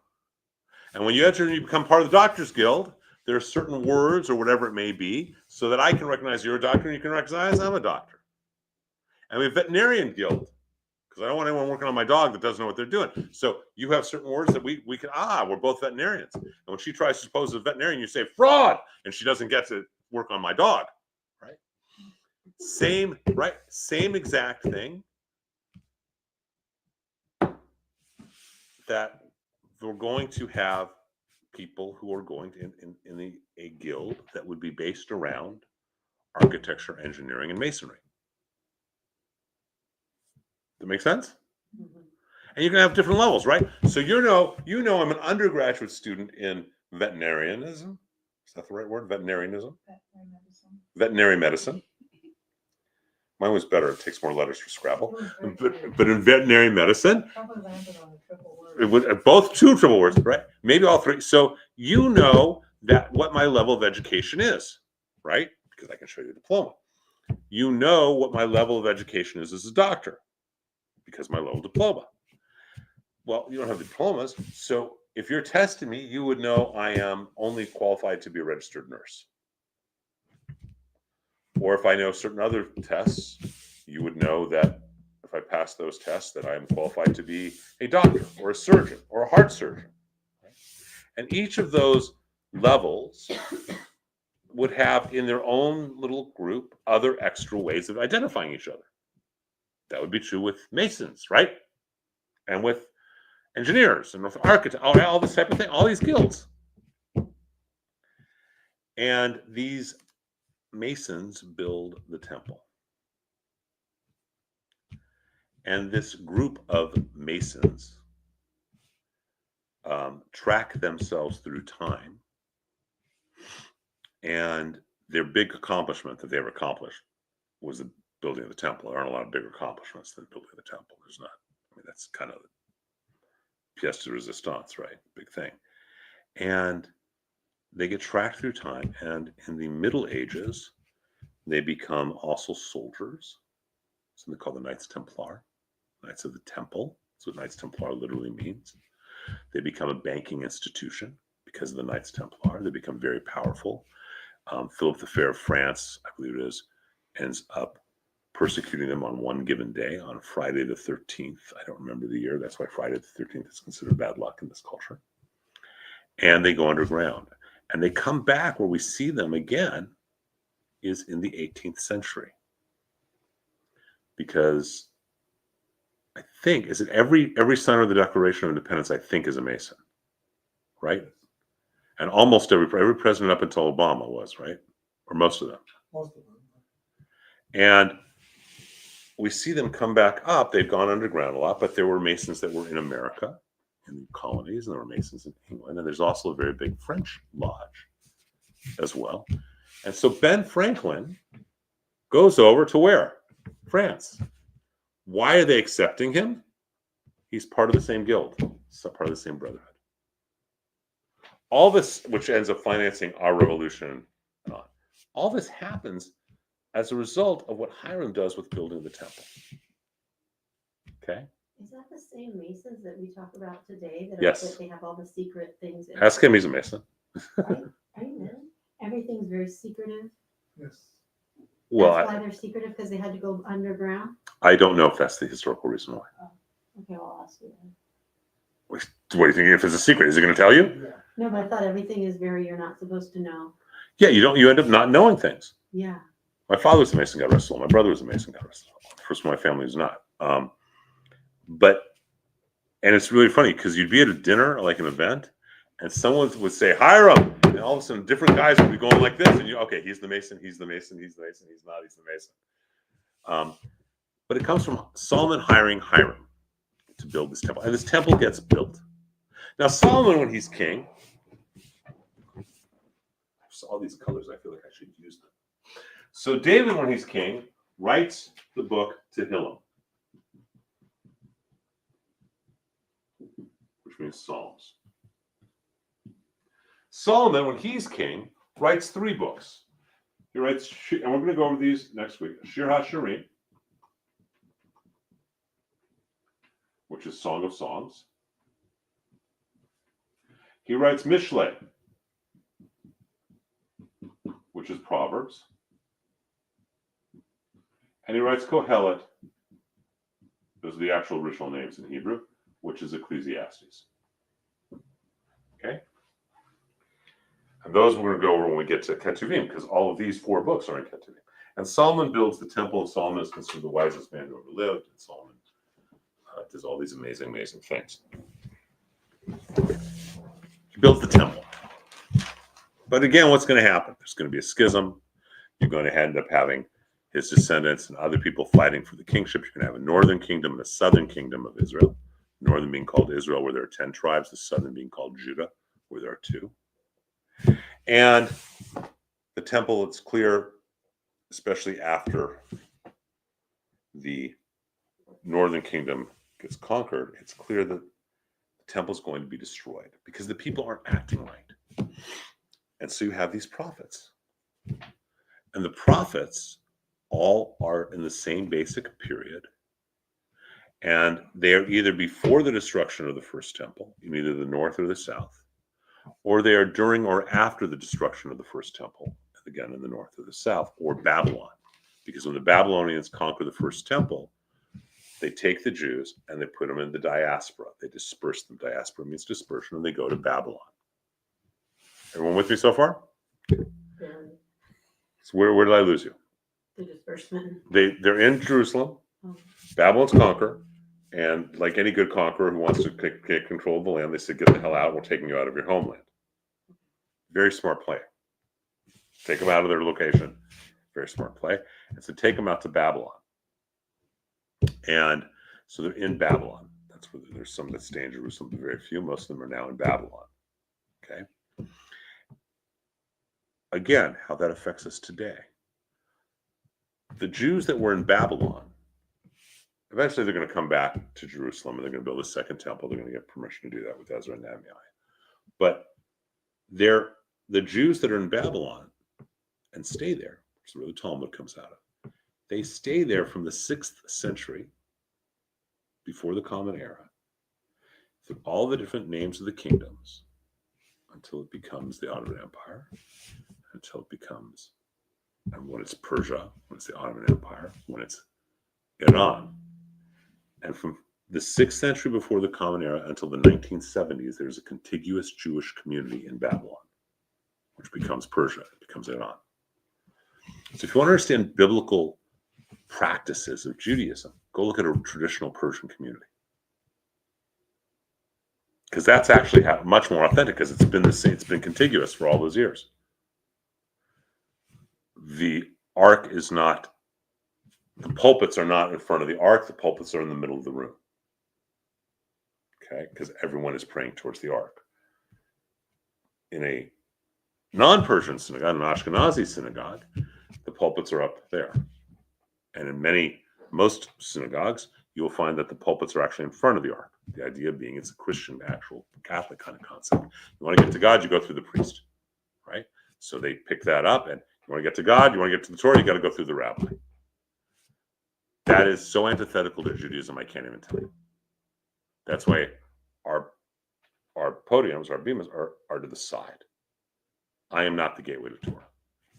And when you enter and you become part of the doctor's guild, there are certain words or whatever it may be so that I can recognize you're a doctor and you can recognize I'm a doctor. And we have a veterinarian guild because I don't want anyone working on my dog that doesn't know what they're doing. So you have certain words that we can, we're both veterinarians. And when she tries to pose as a veterinarian, you say fraud, and she doesn't get to work on my dog, right? Same exact thing. That we're going to have people who are going to in a guild that would be based around architecture, engineering, and masonry. That make sense? Mm-hmm. And you're going to have different levels, right? So you know, I'm an undergraduate student in veterinarianism. Is that the right word? Veterinarianism? Veterinary medicine. Mine was better. It takes more letters for Scrabble. But in veterinary medicine, Probably landed on a triple word. it would both two triple words, right? Maybe all three. So you know that what my level of education is, right? Because I can show you a diploma. You know what my level of education is as a doctor, because my level of diploma. Well, you don't have diplomas, so if you're testing me, you would know I am only qualified to be a registered nurse. Or if I know certain other tests, you would know that if I pass those tests, that I am qualified to be a doctor or a surgeon or a heart surgeon. And each of those levels would have in their own little group other extra ways of identifying each other. That would be true with masons, right? And with engineers and with architects, all this type of thing, all these guilds. And these masons build the temple. And this group of masons track themselves through time. And their big accomplishment that they've accomplished was the building of the temple. There aren't a lot of bigger accomplishments than building the temple. There's not. I mean, that's kind of pièce de résistance, right? Big thing. And they get tracked through time. And in the Middle Ages, they become also soldiers. So they call the Knights Templar, Knights of the Temple. That's what Knights Templar literally means. They become a banking institution because of the Knights Templar. They become very powerful. Philip the Fair of France, I believe it is, ends up persecuting them on one given day, on Friday the 13th. I don't remember the year. That's why Friday the 13th is considered bad luck in this culture. And they go underground. And they come back. Where we see them again is in the 18th century. Because I think, is it every signer of the Declaration of Independence, I think, is a Mason, right? And almost every president up until Obama was, right? Or most of them. Most of them. And we see them come back up. They've gone underground a lot, but there were Masons that were in America, in the colonies, and there were Masons in England. And there's also a very big French lodge as well. And so Ben Franklin goes over to where? France. Why are they accepting him? He's part of the same guild, part of the same brotherhood. All this, which ends up financing our revolution, and on. All this happens as a result of what Hiram does with building the temple. Okay? Is that the same Masons that we talk about today? Yes. That they have all the secret things in Ask him, he's a Mason. Right? Really? Everything's very secretive. Yes. Well, That's why they're secretive, because they had to go underground? I don't know if that's the historical reason why. Okay, well, I'll ask you then. What do you think? If it's a secret, is he going to tell you? Yeah. No, but I thought everything is very, you're not supposed to know. Yeah, you don't. You end up not knowing things. Yeah. My father was a Mason, God rest his soul. My brother was a Mason, God rest his soul. The first one in my family was not. And it's really funny because you'd be at a dinner, like an event, and someone would say, Hiram, and all of a sudden different guys would be going like this, and okay, he's the Mason, he's the Mason, he's the Mason, he's not, he's the Mason. But it comes from Solomon hiring Hiram to build this temple. And this temple gets built. Now, Solomon, when he's king, I saw all these colors, I feel like I should use them. So David, when he's king, writes the book Tehillim, which means Psalms. Solomon, when he's king, writes 3 books. He writes, and we're going to go over these next week, Shir HaShirim, which is Song of Songs. He writes Mishle, which is Proverbs. And he writes Kohelet, those are the actual original names in Hebrew, which is Ecclesiastes. Okay? And those we're going to go over when we get to Ketuvim, because all of these 4 books are in Ketuvim. And Solomon builds the temple, and Solomon is considered the wisest man who ever lived, and Solomon does all these amazing, amazing things. He builds the temple. But again, what's going to happen? There's going to be a schism. You're going to end up having his descendants and other people fighting for the kingship. You're going to have a northern kingdom and a southern kingdom of Israel. Northern being called Israel, where there are 10 tribes. The southern being called Judah, where there are 2. And the temple, it's clear, especially after the northern kingdom gets conquered, it's clear that the temple is going to be destroyed because the people aren't acting right. And so you have these prophets. And the prophets all are in the same basic period. And they are either before the destruction of the first temple, in either the north or the south, or they are during or after the destruction of the first temple, again in the north or the south, or Babylon. Because when the Babylonians conquer the first temple, they take the Jews and they put them in the diaspora. They disperse them. Diaspora means dispersion, and they go to Babylon. Everyone with me so far? So where did I lose you? The disbursement. They're in Jerusalem. Oh. Babylon's conquer. And like any good conqueror who wants to take control of the land, they said, get the hell out. We're taking you out of your homeland. Very smart play. Take them out of their location. Very smart play. And so take them out to Babylon. And so they're in Babylon. That's where there's some that stay in Jerusalem, but very few. Most of them are now in Babylon. Okay. Again, how that affects us today. The Jews that were in Babylon, eventually they're going to come back to Jerusalem and they're going to build a second temple. They're going to get permission to do that with Ezra and Nehemiah. But the Jews that are in Babylon and stay there, which is where the Talmud comes out of, they stay there from the 6th century before the Common Era through all the different names of the kingdoms until it becomes the Ottoman Empire, until it becomes, and when it's Persia, when it's the Ottoman Empire, when it's Iran. And from the 6th century before the Common Era until the 1970s, there's a contiguous Jewish community in Babylon, which becomes Persia, it becomes Iran. So if you want to understand biblical practices of Judaism, Go look at a traditional Persian community. Because that's actually much more authentic, because it's been the same, it's been contiguous for all those years. The ark is not, the pulpits are not in front of the ark, the pulpits are in the middle of the room. Okay, because everyone is praying towards the ark. In a non-Persian synagogue, an Ashkenazi synagogue, the pulpits are up there. And in most synagogues, you'll find that the pulpits are actually in front of the ark. The idea being it's a Christian, actual Catholic kind of concept. You want to get to God, you go through the priest, right? So they pick that up, and you want to get to God, you want to get to the Torah, you got to go through the rabbi. That is so antithetical to Judaism, I can't even tell you. That's why our podiums, our bimas are to the side. I am not the gateway to Torah.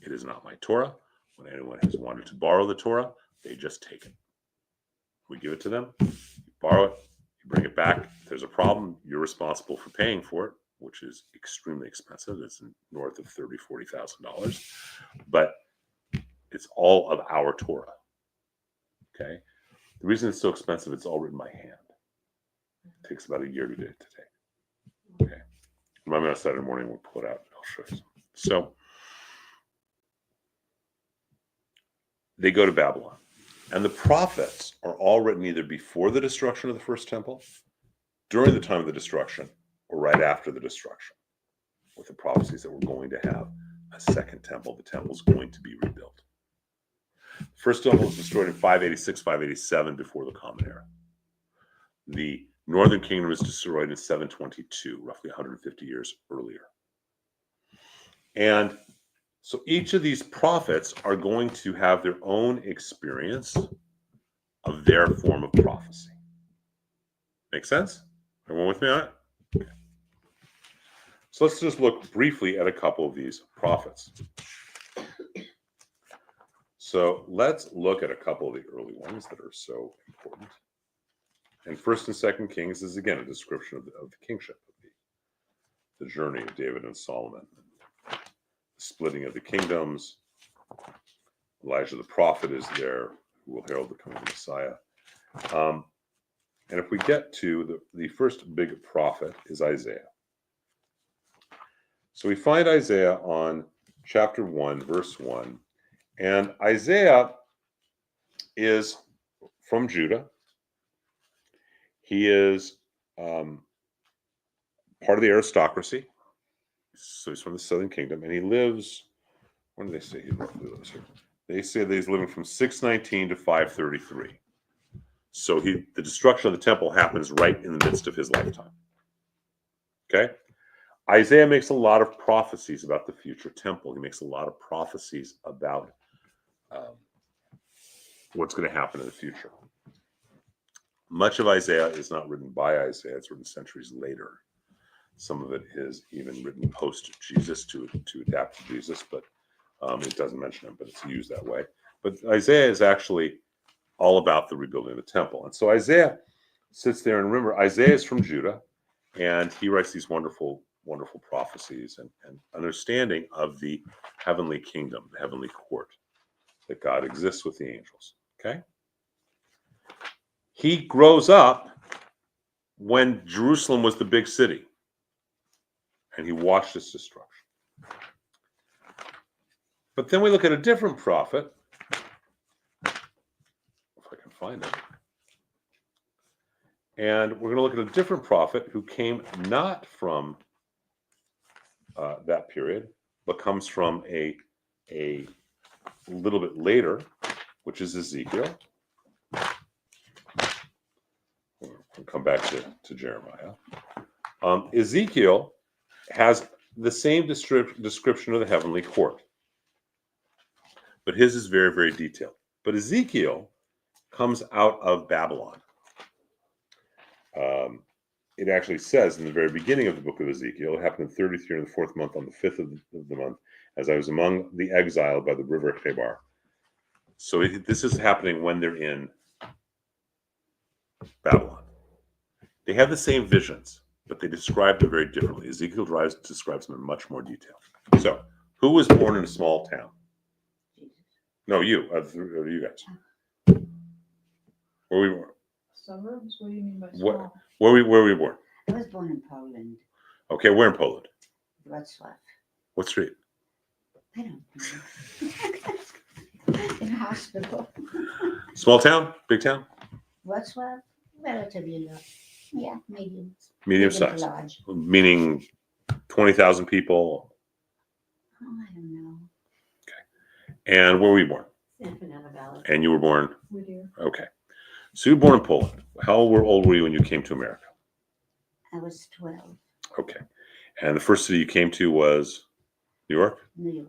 It is not my Torah. When anyone has wanted to borrow the Torah, they just take it. We give it to them, you borrow it, you bring it back. If there's a problem, you're responsible for paying for it, which is extremely expensive. It's north of $30,000, $40,000. But it's all of our Torah. Okay? The reason it's so expensive, it's all written by hand. It takes about a year to take. Okay. I'm going to Saturday morning, we'll pull it out and I'll show you some. So they go to Babylon. And the prophets are all written either before the destruction of the first temple, during the time of the destruction, or right after the destruction, with the prophecies that we're going to have a second temple. The temple's going to be rebuilt. The first temple was destroyed in 586, 587 before the Common Era. The northern kingdom was destroyed in 722, roughly 150 years earlier. And so each of these prophets are going to have their own experience of their form of prophecy. Make sense? Everyone with me on it? Okay. So let's just look briefly at a couple of these prophets. So let's look at a couple of the early ones that are so important. And 1st and 2nd Kings is again a description of the kingship, of the journey of David and Solomon, the splitting of the kingdoms. Elijah the prophet is there, who will herald the coming of the Messiah. And if we get to the first big prophet is Isaiah. So we find Isaiah on chapter 1, verse 1. And Isaiah is from Judah. He is part of the aristocracy. So he's from the southern kingdom. And he lives, when do they say he roughly lives here? They say that he's living from 619 to 533. So the destruction of the temple happens right in the midst of his lifetime. Okay? Isaiah makes a lot of prophecies about the future temple. He makes a lot of prophecies about what's going to happen in the future. Much of Isaiah is not written by Isaiah. It's written centuries later. Some of it is even written post-Jesus to adapt to Jesus, but it doesn't mention him, but it's used that way. But Isaiah is actually all about the rebuilding of the temple. And so Isaiah sits there, and remember, Isaiah is from Judah, and he writes these wonderful, wonderful prophecies and understanding of the heavenly kingdom, the heavenly court, that God exists with the angels. Okay? He grows up when Jerusalem was the big city, and he watched its destruction. But then we look at a different prophet, if I can find it. And we're going to look at a different prophet who came not from that period, but comes from a little bit later, which is Ezekiel. We'll come back to Jeremiah. Ezekiel has the same description of the heavenly court, but his is very, very detailed. But Ezekiel comes out of Babylon. It actually says in the very beginning of the book of Ezekiel, it happened in 33 in the 4th month, on the 5th of the month, as I was among the exiled by the river Chebar. So this is happening when they're in Babylon. They have the same visions, but they describe them very differently. Ezekiel describes them in much more detail. So, who was born in a small town? No, you guys. Where we were? Suburbs? What do you mean by What- small? Where were we born? I was born in Poland, Okay, where in Poland? Wrocław. What street? I don't know. In hospital. Small town? Big town? Wrocław, relatively low. Yeah, medium. Medium to size? large. Meaning 20,000 people. Oh, I don't know. And where were you born? San Fernando Valley. And you were born? Whittier. Okay. So you were born in Poland. How old were you when you came to America? I was 12, Okay. And the first city you came to was New York? New York.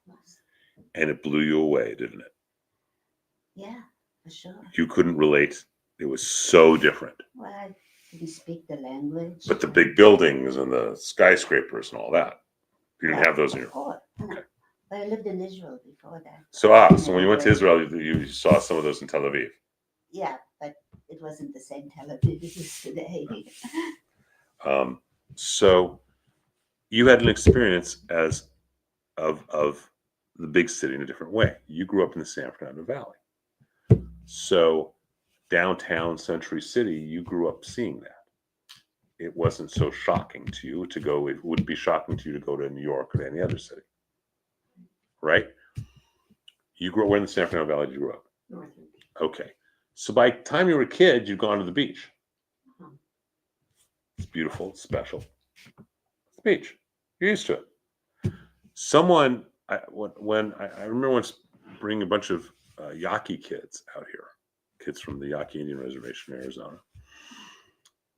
Was. And it blew you away, didn't it? Yeah, for sure. You couldn't relate. It was so different. Well, I didn't speak the language. But the big buildings and the skyscrapers and all that, you didn't have those in your. Of course. Okay. But I lived in Israel before that. So when you went to Israel, you saw some of those in Tel Aviv. Yeah, but it wasn't the same Tel Aviv it is today. So you had an experience of the big city in a different way. You grew up in the San Fernando Valley. So downtown Century City, you grew up seeing that. It wasn't so shocking to you to go, it would be shocking to you to go to New York or to any other city. Right? You grew up, where in the San Fernando Valley did you grow up? Northridge. Okay. So by the time you were a kid, you'd gone to the beach. Uh-huh. It's beautiful, it's special. It's the beach. You're used to it. I remember once bringing a bunch of Yaqui kids out here, kids from the Yaqui Indian Reservation in Arizona.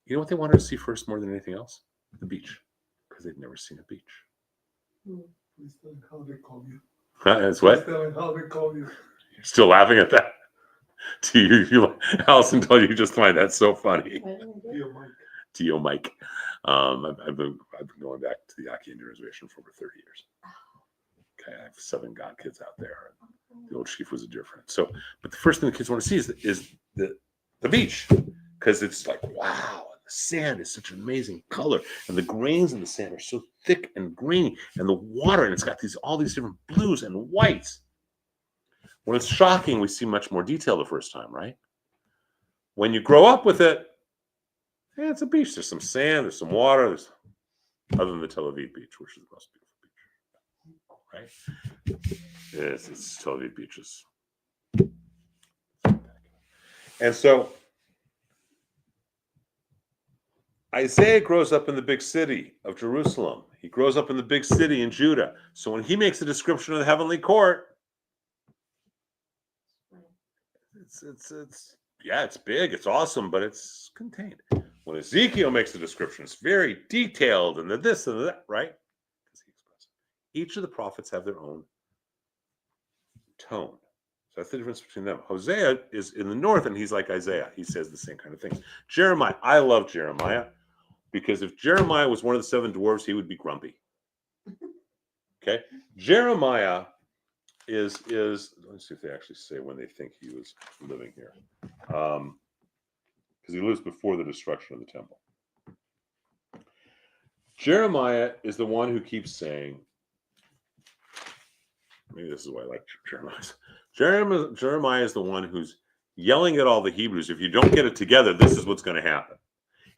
You know what they wanted to see first more than anything else? The beach, because they'd never seen a beach. Please tell me how they call you. That's what? Please tell me how they call you. You're still laughing at that? Do you Allison told you just find that so funny. What did I do? Dear Mike. T.O. Mike. I've been going back to the Yaqui Indian Reservation for over 30 years. Okay, I have 7 god kids out there. The old chief was a dear friend. So, but the first thing the kids want to see is the beach, because it's like, wow, the sand is such an amazing color, and the grains in the sand are so thick and grainy, and the water, and it's got all these different blues and whites. When it's shocking, we see much more detail the first time, right? When you grow up with it, it's a beach. There's some sand, there's some water, other than the Tel Aviv beach, which is the most beautiful beach, right? Yes, it's Tel Aviv beaches. And so Isaiah grows up in the big city of Jerusalem. He grows up in the big city in Judah. So when he makes a description of the heavenly court, it's big, it's awesome, but it's contained. When Ezekiel makes the description, it's very detailed and the this and the that, right? Each of the prophets have their own tone. So that's the difference between them. Hosea is in the north, and he's like Isaiah. He says the same kind of things. Jeremiah, I love Jeremiah, because if Jeremiah was one of the 7 dwarves, he would be grumpy. Okay? Jeremiah is let me see if they actually say when they think he was living here. Because he lives before the destruction of the temple. Jeremiah is the one who keeps saying, maybe this is why I like Jeremiah. Jeremiah is the one who's yelling at all the Hebrews, if you don't get it together, this is what's going to happen.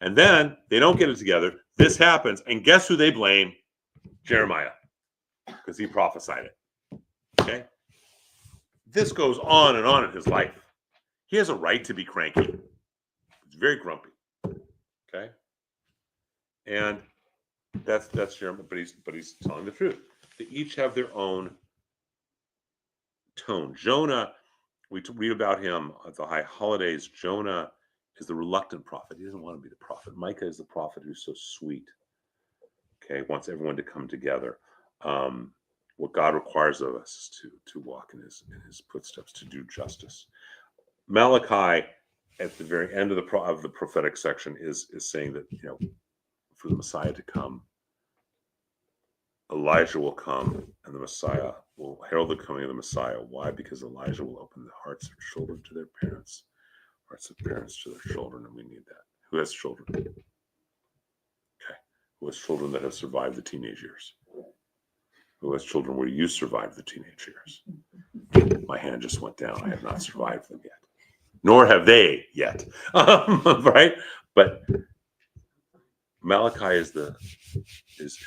And then they don't get it together, this happens, and guess who they blame? Jeremiah, because he prophesied it. Okay? This goes on and on in his life. He has a right to be cranky. He's very grumpy. Okay? And that's Jeremiah, but he's telling the truth. They each have their own tone. Jonah, we read about him at the high holidays. Jonah is the reluctant prophet. He doesn't want to be the prophet. Micah is the prophet who's so sweet. Okay, wants everyone to come together. What God requires of us is to walk in his footsteps, to do justice. Malachi, at the very end of the prophetic section, is saying that, for the Messiah to come, Elijah will come, and the Messiah will herald the coming of the Messiah. Why? Because Elijah will open the hearts of children to their parents, hearts of parents to their children, and we need that. Who has children? Okay. Who has children that have survived the teenage years? Who has children where you survived the teenage years? My hand just went down. I have not survived them yet. nor have they yet. Right? But Malachi is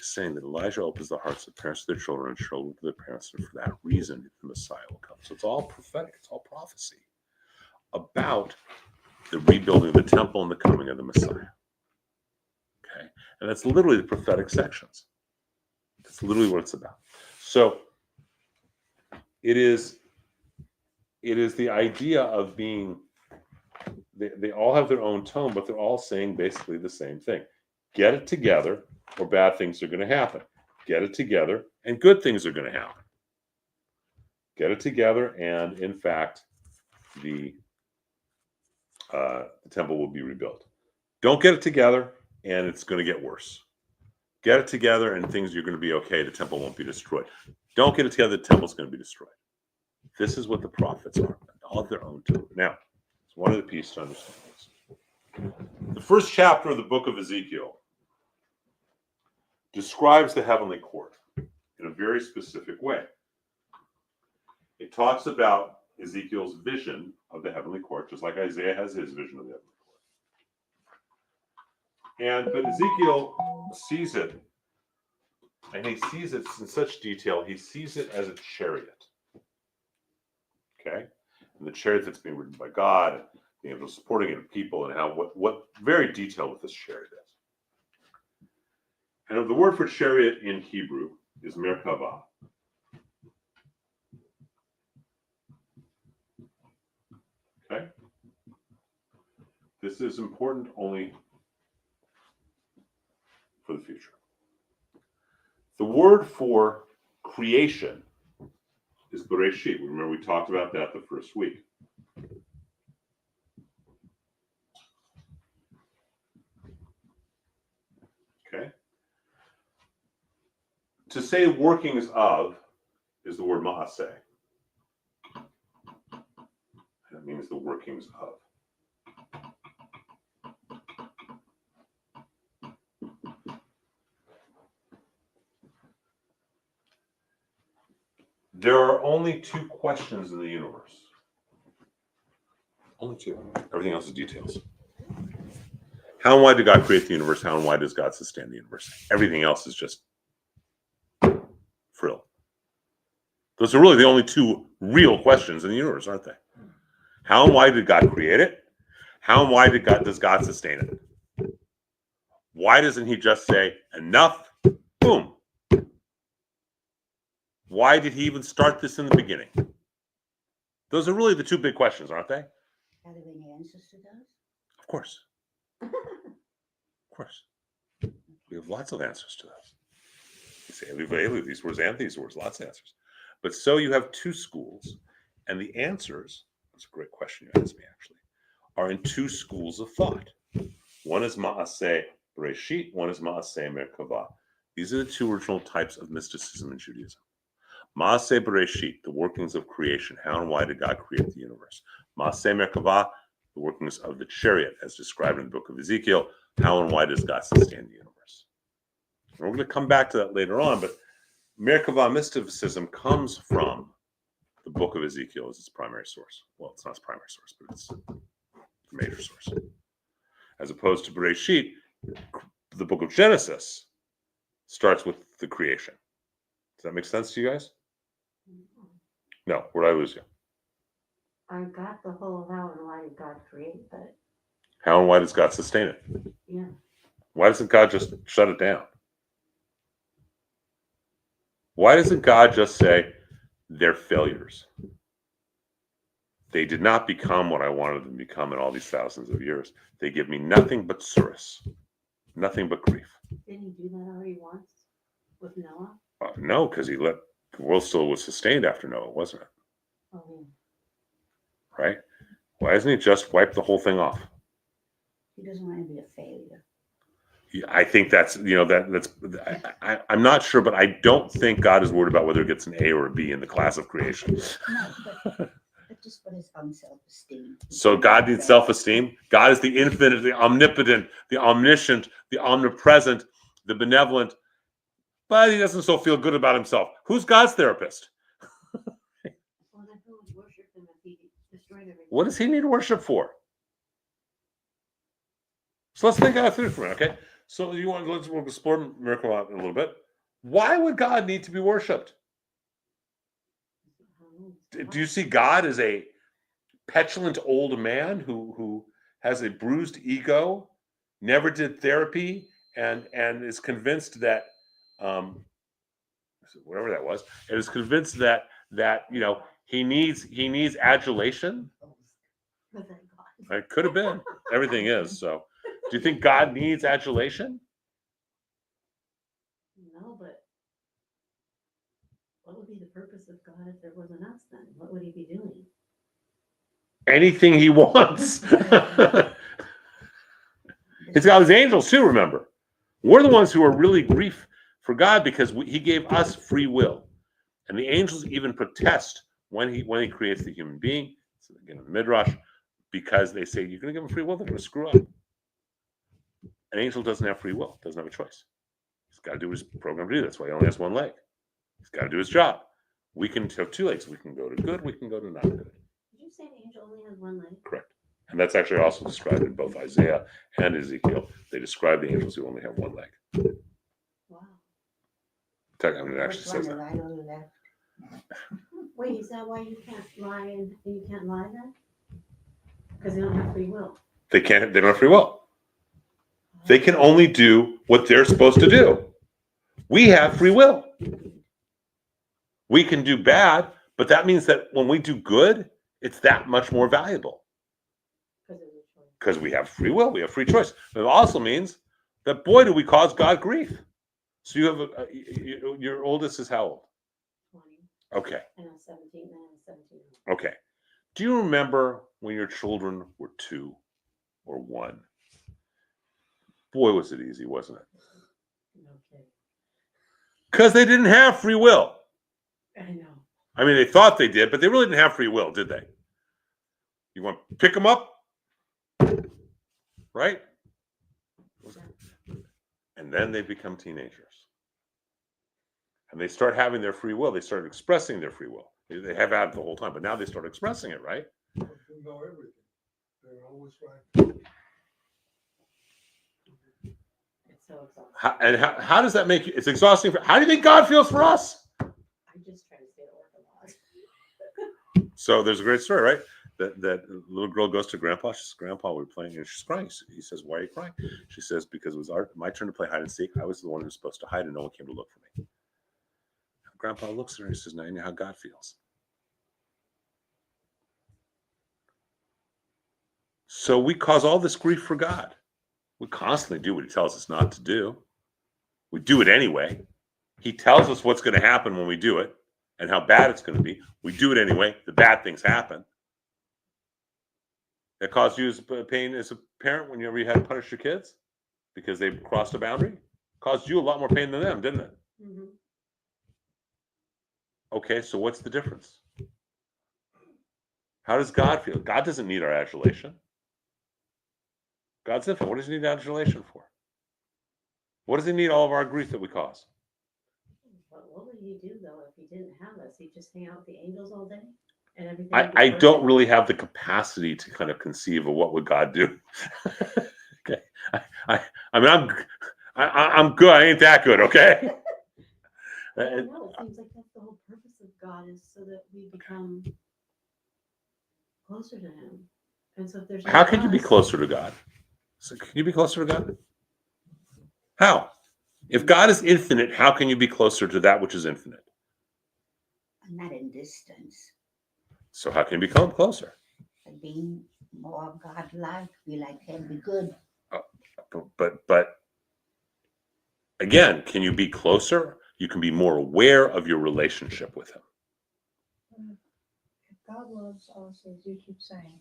saying that Elijah opens the hearts of parents to their children and children to their parents, and for that reason the Messiah will come. So it's all prophetic, it's all prophecy about the rebuilding of the temple and the coming of the Messiah. Okay? And that's literally the prophetic sections. That's literally what it's about. So it is the idea of being, they all have their own tone, but they're all saying basically the same thing. Get it together, or bad things are going to happen. Get it together, and good things are going to happen. Get it together, and in fact, the temple will be rebuilt. Don't get it together, and it's going to get worse. Get it together, and things are going to be okay. The temple won't be destroyed. Don't get it together, the temple's going to be destroyed. This is what the prophets are, all of their own tone. Now, it's one of the pieces to understand this. The first chapter of the book of Ezekiel describes the heavenly court in a very specific way. It talks about Ezekiel's vision of the heavenly court, just like Isaiah has his vision of the heavenly court. But Ezekiel sees it, and he sees it in such detail. He sees it as a chariot. Okay? And the chariot that's being ridden by God, being able to supporting it, people, and how what very detailed with this chariot is. And the word for chariot in Hebrew is Merkavah. Okay? This is important only for the future. The word for creation is Bereshit. Remember, we talked about that the first week. Okay? To say workings of is the word maaseh. That means the workings of. There are only two questions in the universe. Only two. Everything else is details. How and why did God create the universe? How and why does God sustain the universe? Everything else is just frill. Those are really the only two real questions in the universe, aren't they? How and why did God create it? How and why does God sustain it? Why doesn't he just say, enough, boom? Why did he even start this in the beginning? Those are really the two big questions, aren't they? Are there any answers to those? Of course. Of course. We have lots of answers to those. You say, these words and these words, lots of answers. But so you have two schools, and the answers, that's a great question you asked me actually, are in two schools of thought. One is Maaseh Bereshit, one is Maaseh Merkavah. These are the two original types of mysticism in Judaism. Maaseh Bereshit, the workings of creation. How and why did God create the universe? Maaseh Merkavah, the workings of the chariot, as described in the book of Ezekiel. How and why does God sustain the universe? And we're going to come back to that later on, but Merkavah mysticism comes from the book of Ezekiel as its primary source. Well, it's not its primary source, but it's the major source. As opposed to Bereshit, the book of Genesis starts with the creation. Does that make sense to you guys? No, where did I lose you? I got the whole how and why did God create, but How and why does God sustain it? yeah, Why doesn't God just shut it down? Why doesn't God just say, they're failures? They did not become what I wanted them to become in all these thousands of years. They give me nothing but surus, nothing but grief. didn't he do that already once with Noah? No, because the world still was sustained after Noah, wasn't it? Oh, Right? Why doesn't he just wipe the whole thing off? He doesn't want to be a failure. I think that's, I'm not sure, but I don't think God is worried about whether it gets an A or a B in the class of creation. No, but just for his own self-esteem. So God needs self-esteem. God is the infinite, the omnipotent, the omniscient, the omnipresent, the benevolent, but he doesn't so feel good about himself. Who's God's therapist? well, then who would worship him if he destroyed What does he need worship for? So let's think out through for a minute, okay? So we'll explore Merkava in a little bit. Why would God need to be worshipped? Do you see God as a petulant old man who has a bruised ego, never did therapy, and is convinced that whatever that was, and is convinced that he needs adulation? It could have been. Everything is. So, do you think God needs adulation? No, but what would be the purpose of God if there wasn't us then? What would he be doing? Anything he wants. He's got his angels too, remember. We're the ones who are really grief for God because he gave us free will. And the angels even protest when he creates the human being. So again, in the Midrash, because they say, you're going to give him free will, they're going to screw up. An angel doesn't have free will, doesn't have a choice. He's got to do what he's programmed to do. That's why he only has one leg. He's got to do his job. We can have two legs. We can go to good, we can go to not good. Did you say an angel only has one leg? Correct. And that's actually also described in both Isaiah and Ezekiel. They describe the angels who only have one leg. Wow. I mean, it actually Which one, says the that. right or the left? Wait, is that why you can't lie and you can't lie then? Because they don't have free will. They don't have free will. They can only do what they're supposed to do. We have free will. We can do bad, but that means that when we do good, it's that much more valuable. Because we have free will, we have free choice. It also means that, boy, do we cause God grief. So you have your oldest is how old? 20. Okay. And I'm 17, and I'm 17. Okay. Do you remember when your children were 2 or 1? Boy, was it easy, wasn't it? Okay. Because they didn't have free will. I know. I mean, they thought they did, but they really didn't have free will, did they? You want to pick them up, right? And then they become teenagers. And they start having their free will. They start expressing their free will. They have had it the whole time, but now they start expressing it, right? They know everything. They're always right. It's so exhausting. How does that make you? It's exhausting. How do you think God feels for us? I just try to stay at work a lot. So there's a great story, right? That little girl goes to Grandpa. She says, Grandpa, we're playing, and she's crying. He says, why are you crying? She says, because it was my turn to play hide and seek. I was the one who was supposed to hide, and no one came to look for me. Grandpa looks at her and he says, now you know how God feels. So we cause all this grief for God. We constantly do what he tells us not to do. We do it anyway. He tells us what's going to happen when we do it and how bad it's going to be. We do it anyway. The bad things happen. That caused you pain as a parent whenever you had to punish your kids because they crossed a boundary? Caused you a lot more pain than them, didn't it? Mm-hmm. Okay, so what's the difference? How does God feel? God doesn't need our adulation. God's infinite. What does he need adulation for? What does he need all of our grief that we cause? But what would he do though if he didn't have us? He'd just hang out with the angels all day and everything. I don't really have the capacity to kind of conceive of what would God do. Okay, I mean I'm good. I ain't that good. Okay. I don't know. It seems like that's the whole purpose of God is so that we become closer to him. And so if there's How can you be us- closer to God? So can you be closer to God? How? If God is infinite, how can you be closer to that which is infinite? Not in distance, So how can you become closer? but being more God-like, be like him, be good. But again, can you be closer? You can be more aware of your relationship with him. If God loves us, as you keep saying,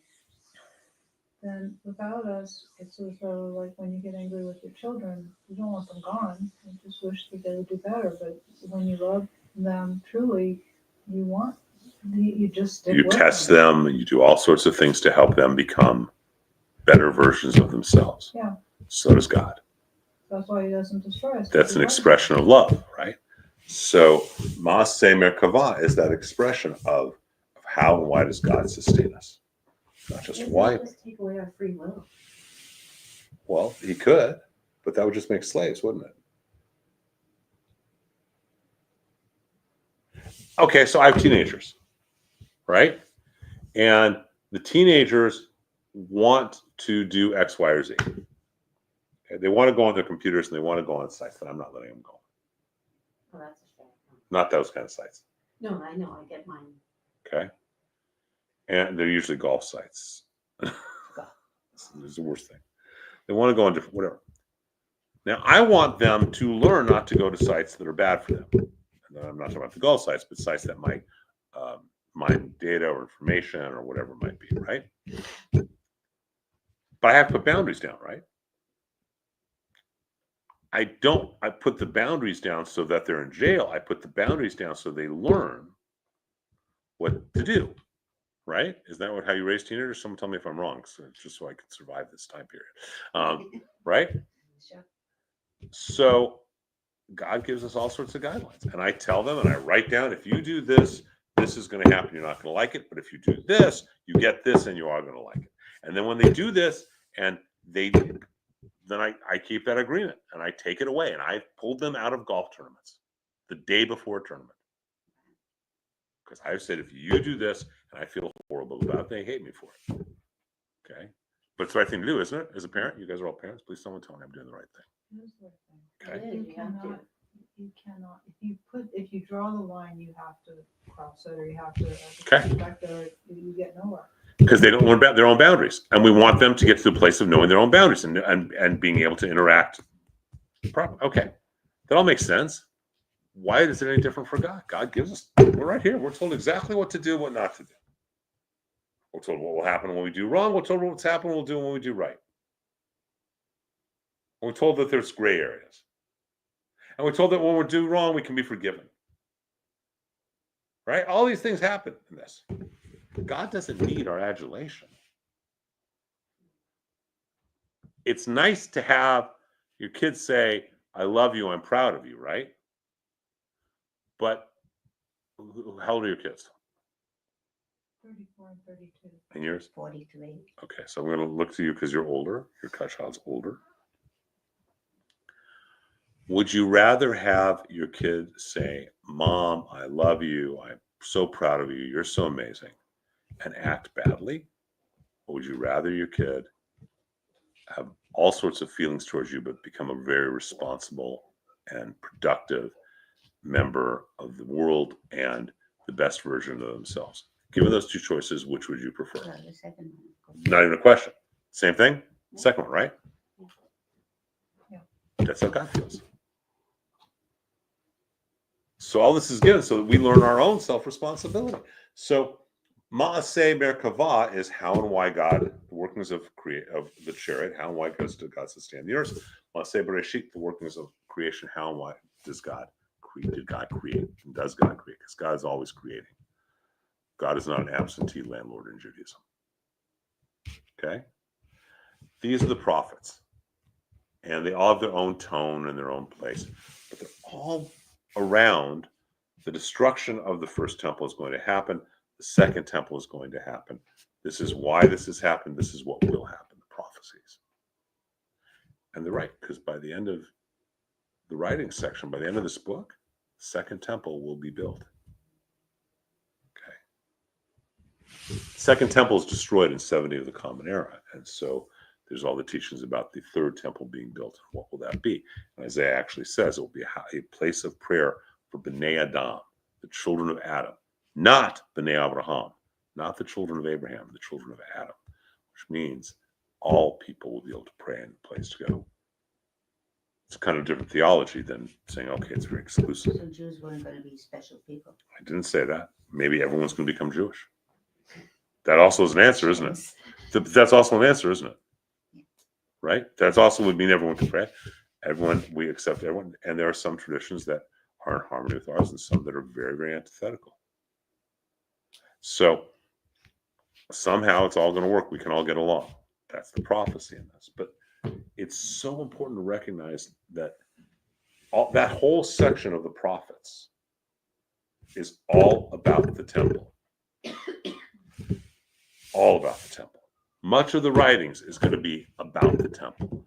then without us, it's as though like when you get angry with your children, you don't want them gone. You just wish that they would do better. But when you love them truly, you just stick You with test them, you do all sorts of things to help them become better versions of themselves. Yeah. So does God. That's why he doesn't destroy us. That's an expression of love, right? So Maaseh Merkava is that expression of how and why does God sustain us. not just Doesn't white. Just take away our free will. Well, he could, but that would just make slaves, wouldn't it? Okay, so I have teenagers, right? And the teenagers want to do X, Y, or Z. Okay, they want to go on their computers and they want to go on sites, but I'm not letting them go. Oh, that's a shame. Not those kind of sites. No, I know, I get mine. Okay. And they're usually golf sites. It's the worst thing. They want to go on different, whatever. Now, I want them to learn not to go to sites that are bad for them. And I'm not talking about the golf sites, but sites that might mine data or information or whatever it might be, right? But I have to put boundaries down, right? I put the boundaries down so that they're in jail. I put the boundaries down so they learn what to do, right? Isn't that how you raise teenagers? Someone tell me if I'm wrong, just so I can survive this time period, right? Sure. So God gives us all sorts of guidelines, and I tell them and I write down, if you do this, this is going to happen. You're not going to like it, but if you do this, you get this, and you are going to like it. And then when they do this, and then I keep that agreement and I take it away, and I pulled them out of golf tournaments the day before a tournament because I've said, if you do this and I feel horrible about it, they hate me for it. Okay, but it's the right thing to do, isn't it? As a parent, you guys are all parents. Please, someone tell me I'm doing the right thing. Here's the thing. Okay. It is, you have to. You cannot, if you draw the line, you have to cross it, or you have to Okay. respect it, or you get nowhere. Because they don't learn about their own boundaries, and we want them to get to the place of knowing their own boundaries and being able to interact properly. Okay, that all makes sense. Why is it any different for God? God gives us, we're right here. We're told exactly what to do, what not to do. We're told what will happen when we do wrong. We're told what's happening we'll do when we do right. We're told that there's gray areas. And we're told that when we do wrong, we can be forgiven. Right? All these things happen in this. God doesn't need our adulation. It's nice to have your kids say, I love you, I'm proud of you, right? But how old are your kids? 34 and 32. And yours? 43. Okay, so I'm going to look to you because you're older. Your child's older. Would you rather have your kid say, Mom, I love you, I'm so proud of you, you're so amazing, and act badly? Or would you rather your kid have all sorts of feelings towards you, but become a very responsible and productive member of the world and the best version of themselves? Given those two choices, which would you prefer? Well, the second one. Not even a question. Same thing? Second one, right? Yeah. That's how God feels. So all this is given so that we learn our own self-responsibility. So Maaseh Merkavah is how and why God, the workings of the chariot, how and why God sustain the earth. Maaseh Bereshit, the workings of creation, how and why did God create? And does God create? Because God is always creating. God is not an absentee landlord in Judaism. Okay? These are the prophets. And they all have their own tone and their own place. But they're all around the destruction of the first temple is going to happen. The second temple is going to happen. This is why this has happened. This is what will happen, the prophecies. And they're right, because by the end of the writing section, by the end of this book, the second temple will be built. Okay. Second temple is destroyed in 70 of the Common Era. And so there's all the teachings about the third temple being built. What will that be? And Isaiah actually says it will be a place of prayer for B'nai Adam, the children of Adam, not B'nai Abraham, not the children of Abraham, the children of Adam, which means all people will be able to pray in a place to go. It's kind of different theology than saying, okay, it's very exclusive. So Jews weren't going to be special people. I didn't say that. Maybe everyone's going to become Jewish. That also is an answer, isn't it? That's also an answer, isn't it? Right? That's also would mean everyone can pray. Everyone, we accept everyone. And there are some traditions that are in harmony with ours and some that are very, very antithetical. So somehow it's all going to work. We can all get along. That's the prophecy in this. But it's so important to recognize that that whole section of the prophets is all about the temple. All about the temple. Much of the writings is going to be about the temple.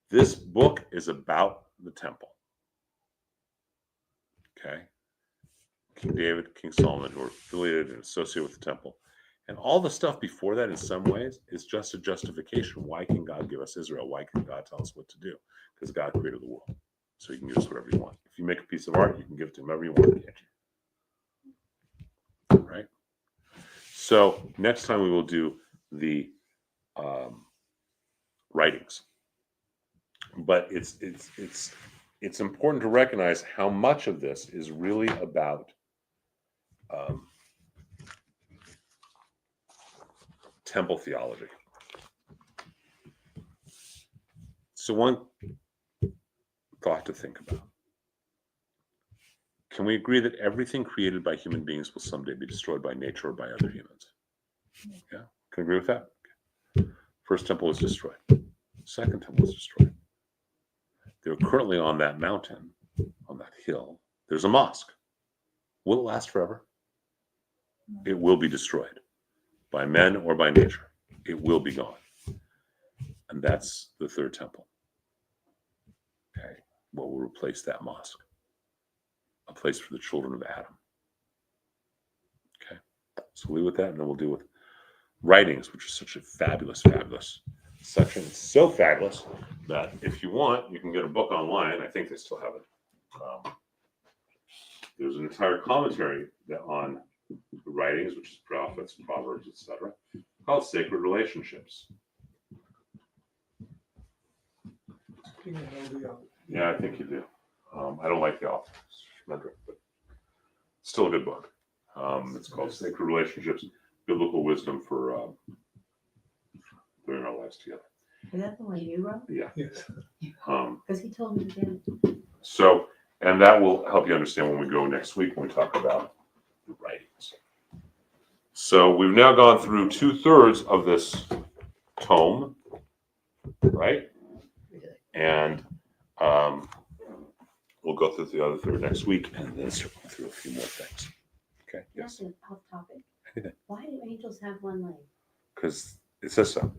This book is about the temple. Okay? King David, King Solomon, who are affiliated and associated with the temple. And all the stuff before that, in some ways, is just a justification. Why can God give us Israel? Why can God tell us what to do? Because God created the world. So you can give us whatever you want. If you make a piece of art, you can give it to whomever you want, can't you? Right? So next time we will do the writings. But it's important to recognize how much of this is really about temple theology. So one thought to think about. Can we agree that everything created by human beings will someday be destroyed by nature or by other humans? Yeah, can agree with that? Okay. First temple was destroyed. Second temple was destroyed. They're currently on that mountain, on that hill. There's a mosque. Will it last forever? It will be destroyed by men or by nature. It will be gone. And that's the third temple. Okay. What will replace that mosque? A place for the children of Adam. Okay. So we'll leave with that, and then we'll deal with writings, which is such a fabulous, fabulous section. It's so fabulous that if you want, you can get a book online. I think they still have it. There's an entire commentary on the writings, which is prophets, proverbs, etc., called Sacred Relationships. Yeah, I think you do. I don't like the author, but still a good book. It's called Sacred Relationships, Biblical Wisdom for doing our lives together. Is that the one you wrote? Yeah. Yes. Because he told me to get it. So, and that will help you understand when we go next week when we talk about the writings. So we've now gone through 2/3 of this tome, right? And we'll go through the other third next week and then start going through a few more things. Okay, yes. That's an off topic. Anything. Why do angels have one leg? Because it says so.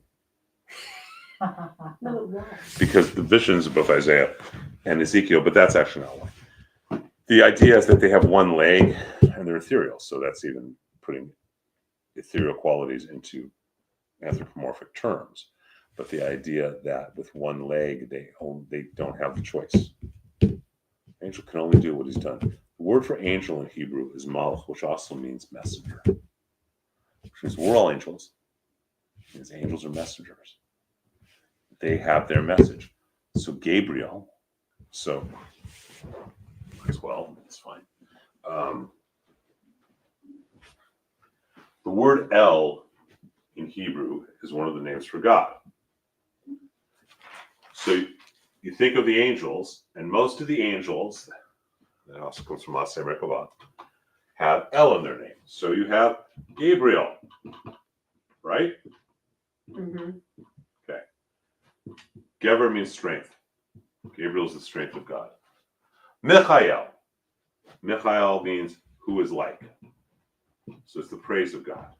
No, it was. Because the visions of both Isaiah and Ezekiel, but that's actually not why. The idea is that they have one leg and they're ethereal. So that's even putting ethereal qualities into anthropomorphic terms. But the idea that with one leg, they don't have the choice. Angel can only do what he's done. The word for angel in Hebrew is malach, which also means messenger. Which means we're all angels. It means angels are messengers. They have their message. So Gabriel, as well, it's fine. The word El in Hebrew is one of the names for God. So you think of the angels, and most of the angels, that also comes from Aseh Merkabah, have El in their name. So you have Gabriel, right? Mm-hmm. Okay. Geber means strength. Gabriel is the strength of God. Michael. Michael means who is like. So it's the praise of God.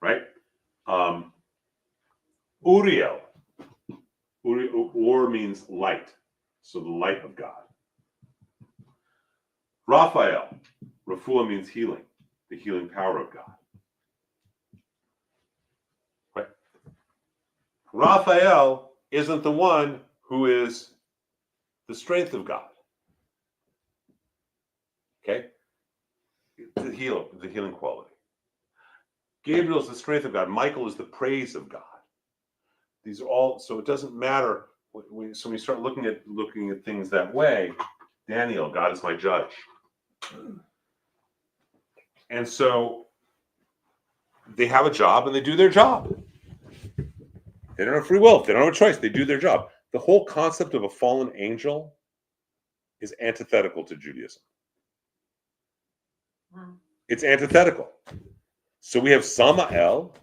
Right? Uriel. Ur means light. So the light of God. Raphael. Refuah means healing. The healing power of God. Right? Raphael isn't the one who is the strength of God. Okay? The healing quality. Gabriel is the strength of God. Michael is the praise of God. These are all, so it doesn't matter. So when you start looking at things that way, Daniel, God is my judge. And so they have a job and they do their job. They don't have free will. They don't have a choice. They do their job. The whole concept of a fallen angel is antithetical to Judaism. Wow. It's antithetical. So we have Samael,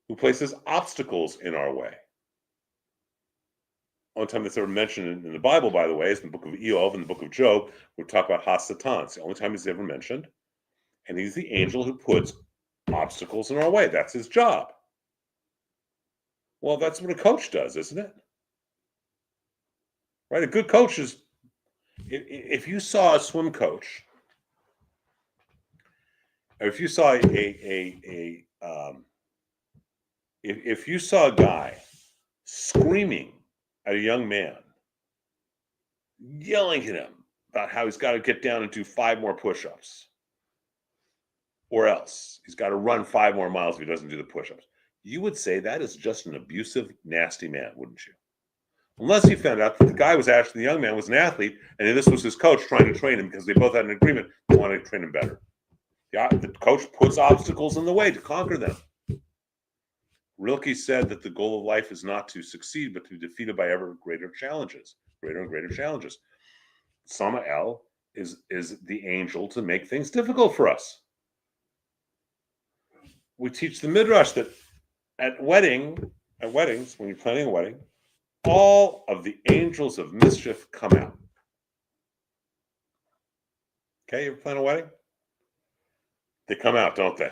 who places obstacles in our way. Only time that's ever mentioned in the Bible, by the way, is in the book of Eov and the book of Job. We talk about Hasatan. It's the only time he's ever mentioned. And he's the angel who puts obstacles in our way. That's his job. Well, that's what a coach does, isn't it? Right? A good coach is, if you saw a swim coach, or if you saw if you saw a guy screaming at a young man, yelling at him about how he's got to get down and do 5 more push-ups, or else he's got to run 5 more miles if he doesn't do the push-ups, you would say that is just an abusive, nasty man, wouldn't you? Unless you found out that the guy was actually, the young man was an athlete, and this was his coach trying to train him because they both had an agreement they wanted to train him better. Yeah, the coach puts obstacles in the way to conquer them. Rilke said that the goal of life is not to succeed, but to be defeated by ever greater challenges, greater and greater challenges. Samael is the angel to make things difficult for us. We teach the Midrash that at weddings, when you're planning a wedding, all of the angels of mischief come out. Okay, you ever plan a wedding? They come out, don't they?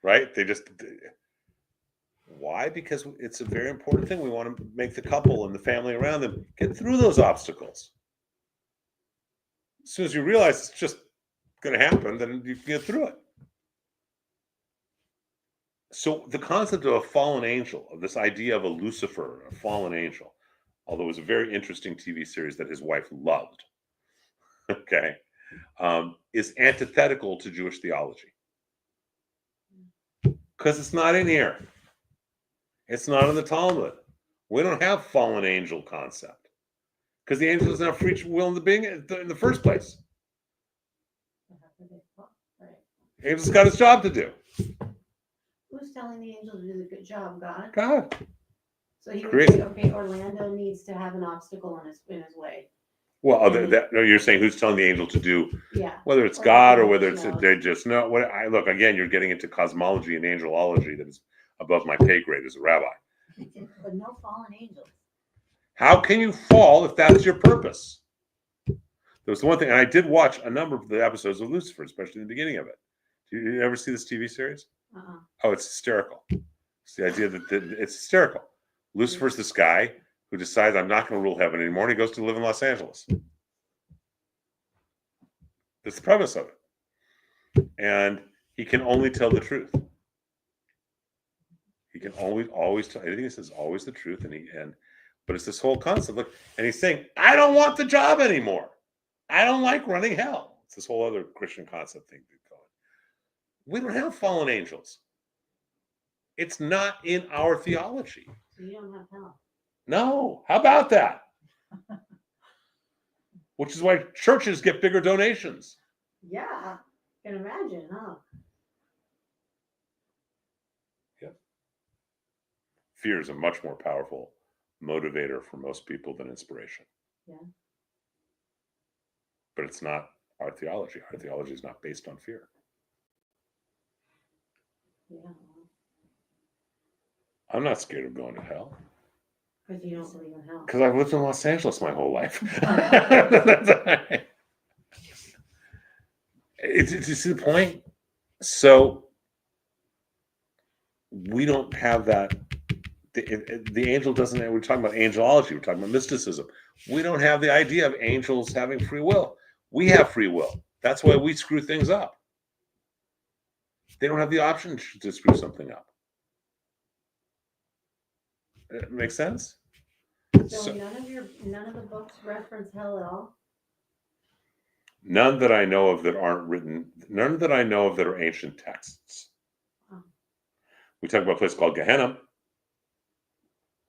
Right? Why? Because it's a very important thing. We want to make the couple and the family around them get through those obstacles. As soon as you realize it's just going to happen, then you can get through it. So the concept of a fallen angel, of this idea of a Lucifer, a fallen angel, although it was a very interesting TV series that his wife loved, okay, is antithetical to Jewish theology. Because it's not in here. It's not in the Talmud. We don't have fallen angel concept. Because the angel doesn't have free will in the first place. Right. Angel's got his job to do. Who's telling the angel to do the good job? God. God. So he would Great. say, okay, Orlando needs to have an obstacle in his way. Well, no, you're saying who's telling the angel to do, Yeah. whether it's Or God or the whether angel it's knows. they just know. Look, again, you're getting into cosmology and angelology that is above my pay grade as a rabbi. But no fallen angels. How can you fall if that's your purpose? There was the one thing, and I did watch a number of the episodes of Lucifer, especially in the beginning of it. Do you ever see this TV series? Uh-uh. Oh, it's hysterical. It's the idea that it's hysterical. Lucifer's this guy who decides, I'm not going to rule heaven anymore, and he goes to live in Los Angeles. That's the premise of it. And he can only tell the truth. He can always tell anything he says, always the truth. But it's this whole concept. Look, and he's saying, I don't want the job anymore. I don't like running hell. It's this whole other Christian concept thing they call it. We don't have fallen angels. It's not in our theology. So you don't have hell. No. How about that? Which is why churches get bigger donations. Yeah. I can imagine, huh? Fear is a much more powerful motivator for most people than inspiration. Yeah. But it's not our theology. Our theology is not based on fear. Yeah. I'm not scared of going to hell Because you don't believe in hell. because I've lived in Los Angeles my whole life. You see the point? So we don't have that. The angel doesn't. We're talking about angelology. We're talking about mysticism. We don't have the idea of angels having free will. We have free will. That's why we screw things up. They don't have the option to screw something up. It makes sense? So none of the books reference hell at all? None that I know of that aren't written. None that I know of that are ancient texts. Oh. We talk about a place called Gehenna,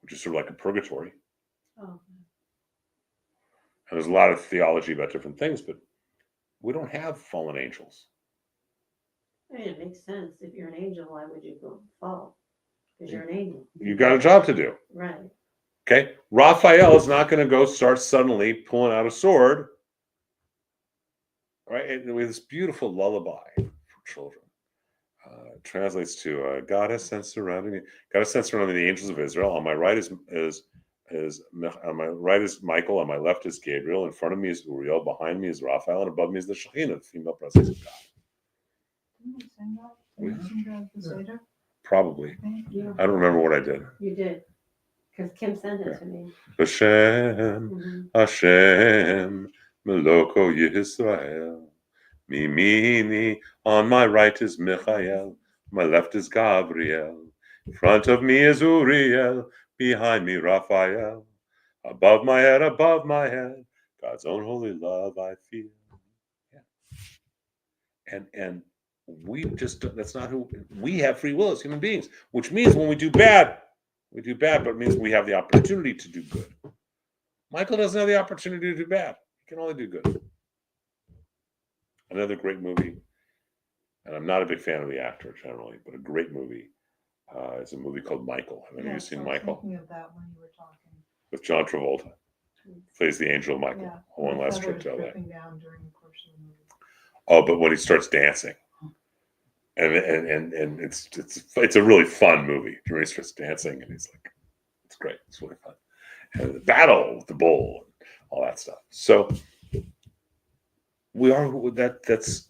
which is sort of like a purgatory. Oh. And there's a lot of theology about different things, but we don't have fallen angels. I mean, it makes sense. If you're an angel, why would you go fall? Because you're an angel. You've got a job to do. Right. Okay? Raphael is not going to go start suddenly pulling out a sword. Right? And we have this beautiful lullaby for children. Translates to God has sent surrounding me. God has sent surrounding the angels of Israel. On my right is on my right is Michael. On my left is Gabriel. In front of me is Uriel. Behind me is Raphael, and above me is the Shekhinah, the female presence of God. Didn't we sing that? You listened to the Seder, Probably. I think? You, I don't remember what I did. you did, because Kim sent it to me. Hashem, Mhm. Hashem, Meloko Yisrael. Mimini, on my right is Michael, my left is Gabriel. In front of me is Uriel, behind me Raphael. Above my head, God's own holy love I feel. Yeah. And we just that's not who we have. Free will as human beings, which means when we do bad, but it means we have the opportunity to do good. Michael doesn't have the opportunity to do bad. He can only do good. Another great movie, and I'm not a big fan of the actor generally, but a great movie is a movie called Michael. Have any of you Yes, seen I was Michael? thinking of that when you were talking. With John Travolta. Plays the angel Michael. Yeah. One the last trip feathers to LA. dripping down during the course of the movie. Oh, but when he starts dancing, and it's a really fun movie. When he starts dancing, and he's like, it's great. It's really fun. And the battle with the bull, and all that stuff. So we are that's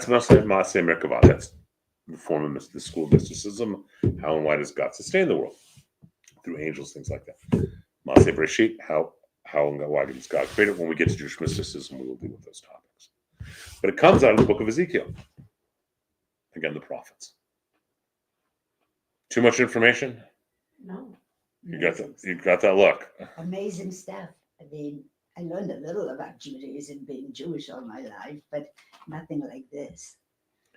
Maseh Merkavah. That's the form of the school of mysticism. How and why does God sustain the world? Through angels, things like that. Maseh Bereshit, how and why does God create it? When we get to Jewish mysticism, we will deal with those topics. But it comes out of the book of Ezekiel. Again, the prophets. Too much information? No. You got that look. Amazing stuff. I mean, I learned a little about Judaism being Jewish all my life, but nothing like this.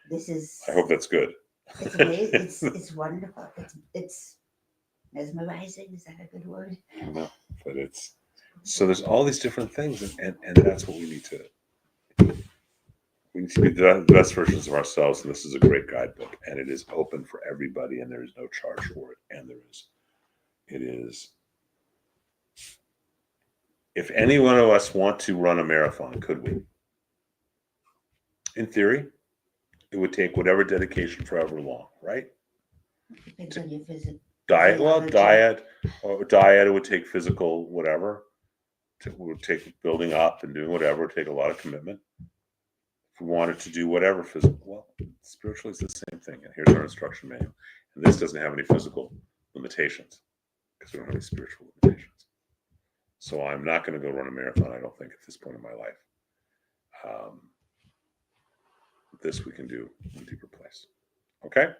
This is. I hope that's good. It's amazing. It's wonderful. It's mesmerizing. Is that a good word? No, but it's so there's all these different things, and that's what we need to be the best versions of ourselves. And this is a great guidebook, and it is open for everybody, and there is no charge for it. And it is. If any one of us want to run a marathon, could we? In theory, it would take whatever dedication for however long, right? Depends on your physical. Diet, physiology. diet. It would take physical, whatever. It would take building up and doing whatever. It would take a lot of commitment. If we wanted to do whatever physical, well, spiritually, it's the same thing. And here's our instruction manual. And this doesn't have any physical limitations because we don't have any spiritual limitations. So I'm not going to go run a marathon. I don't think at this point in my life. This we can do in a deeper place. Okay.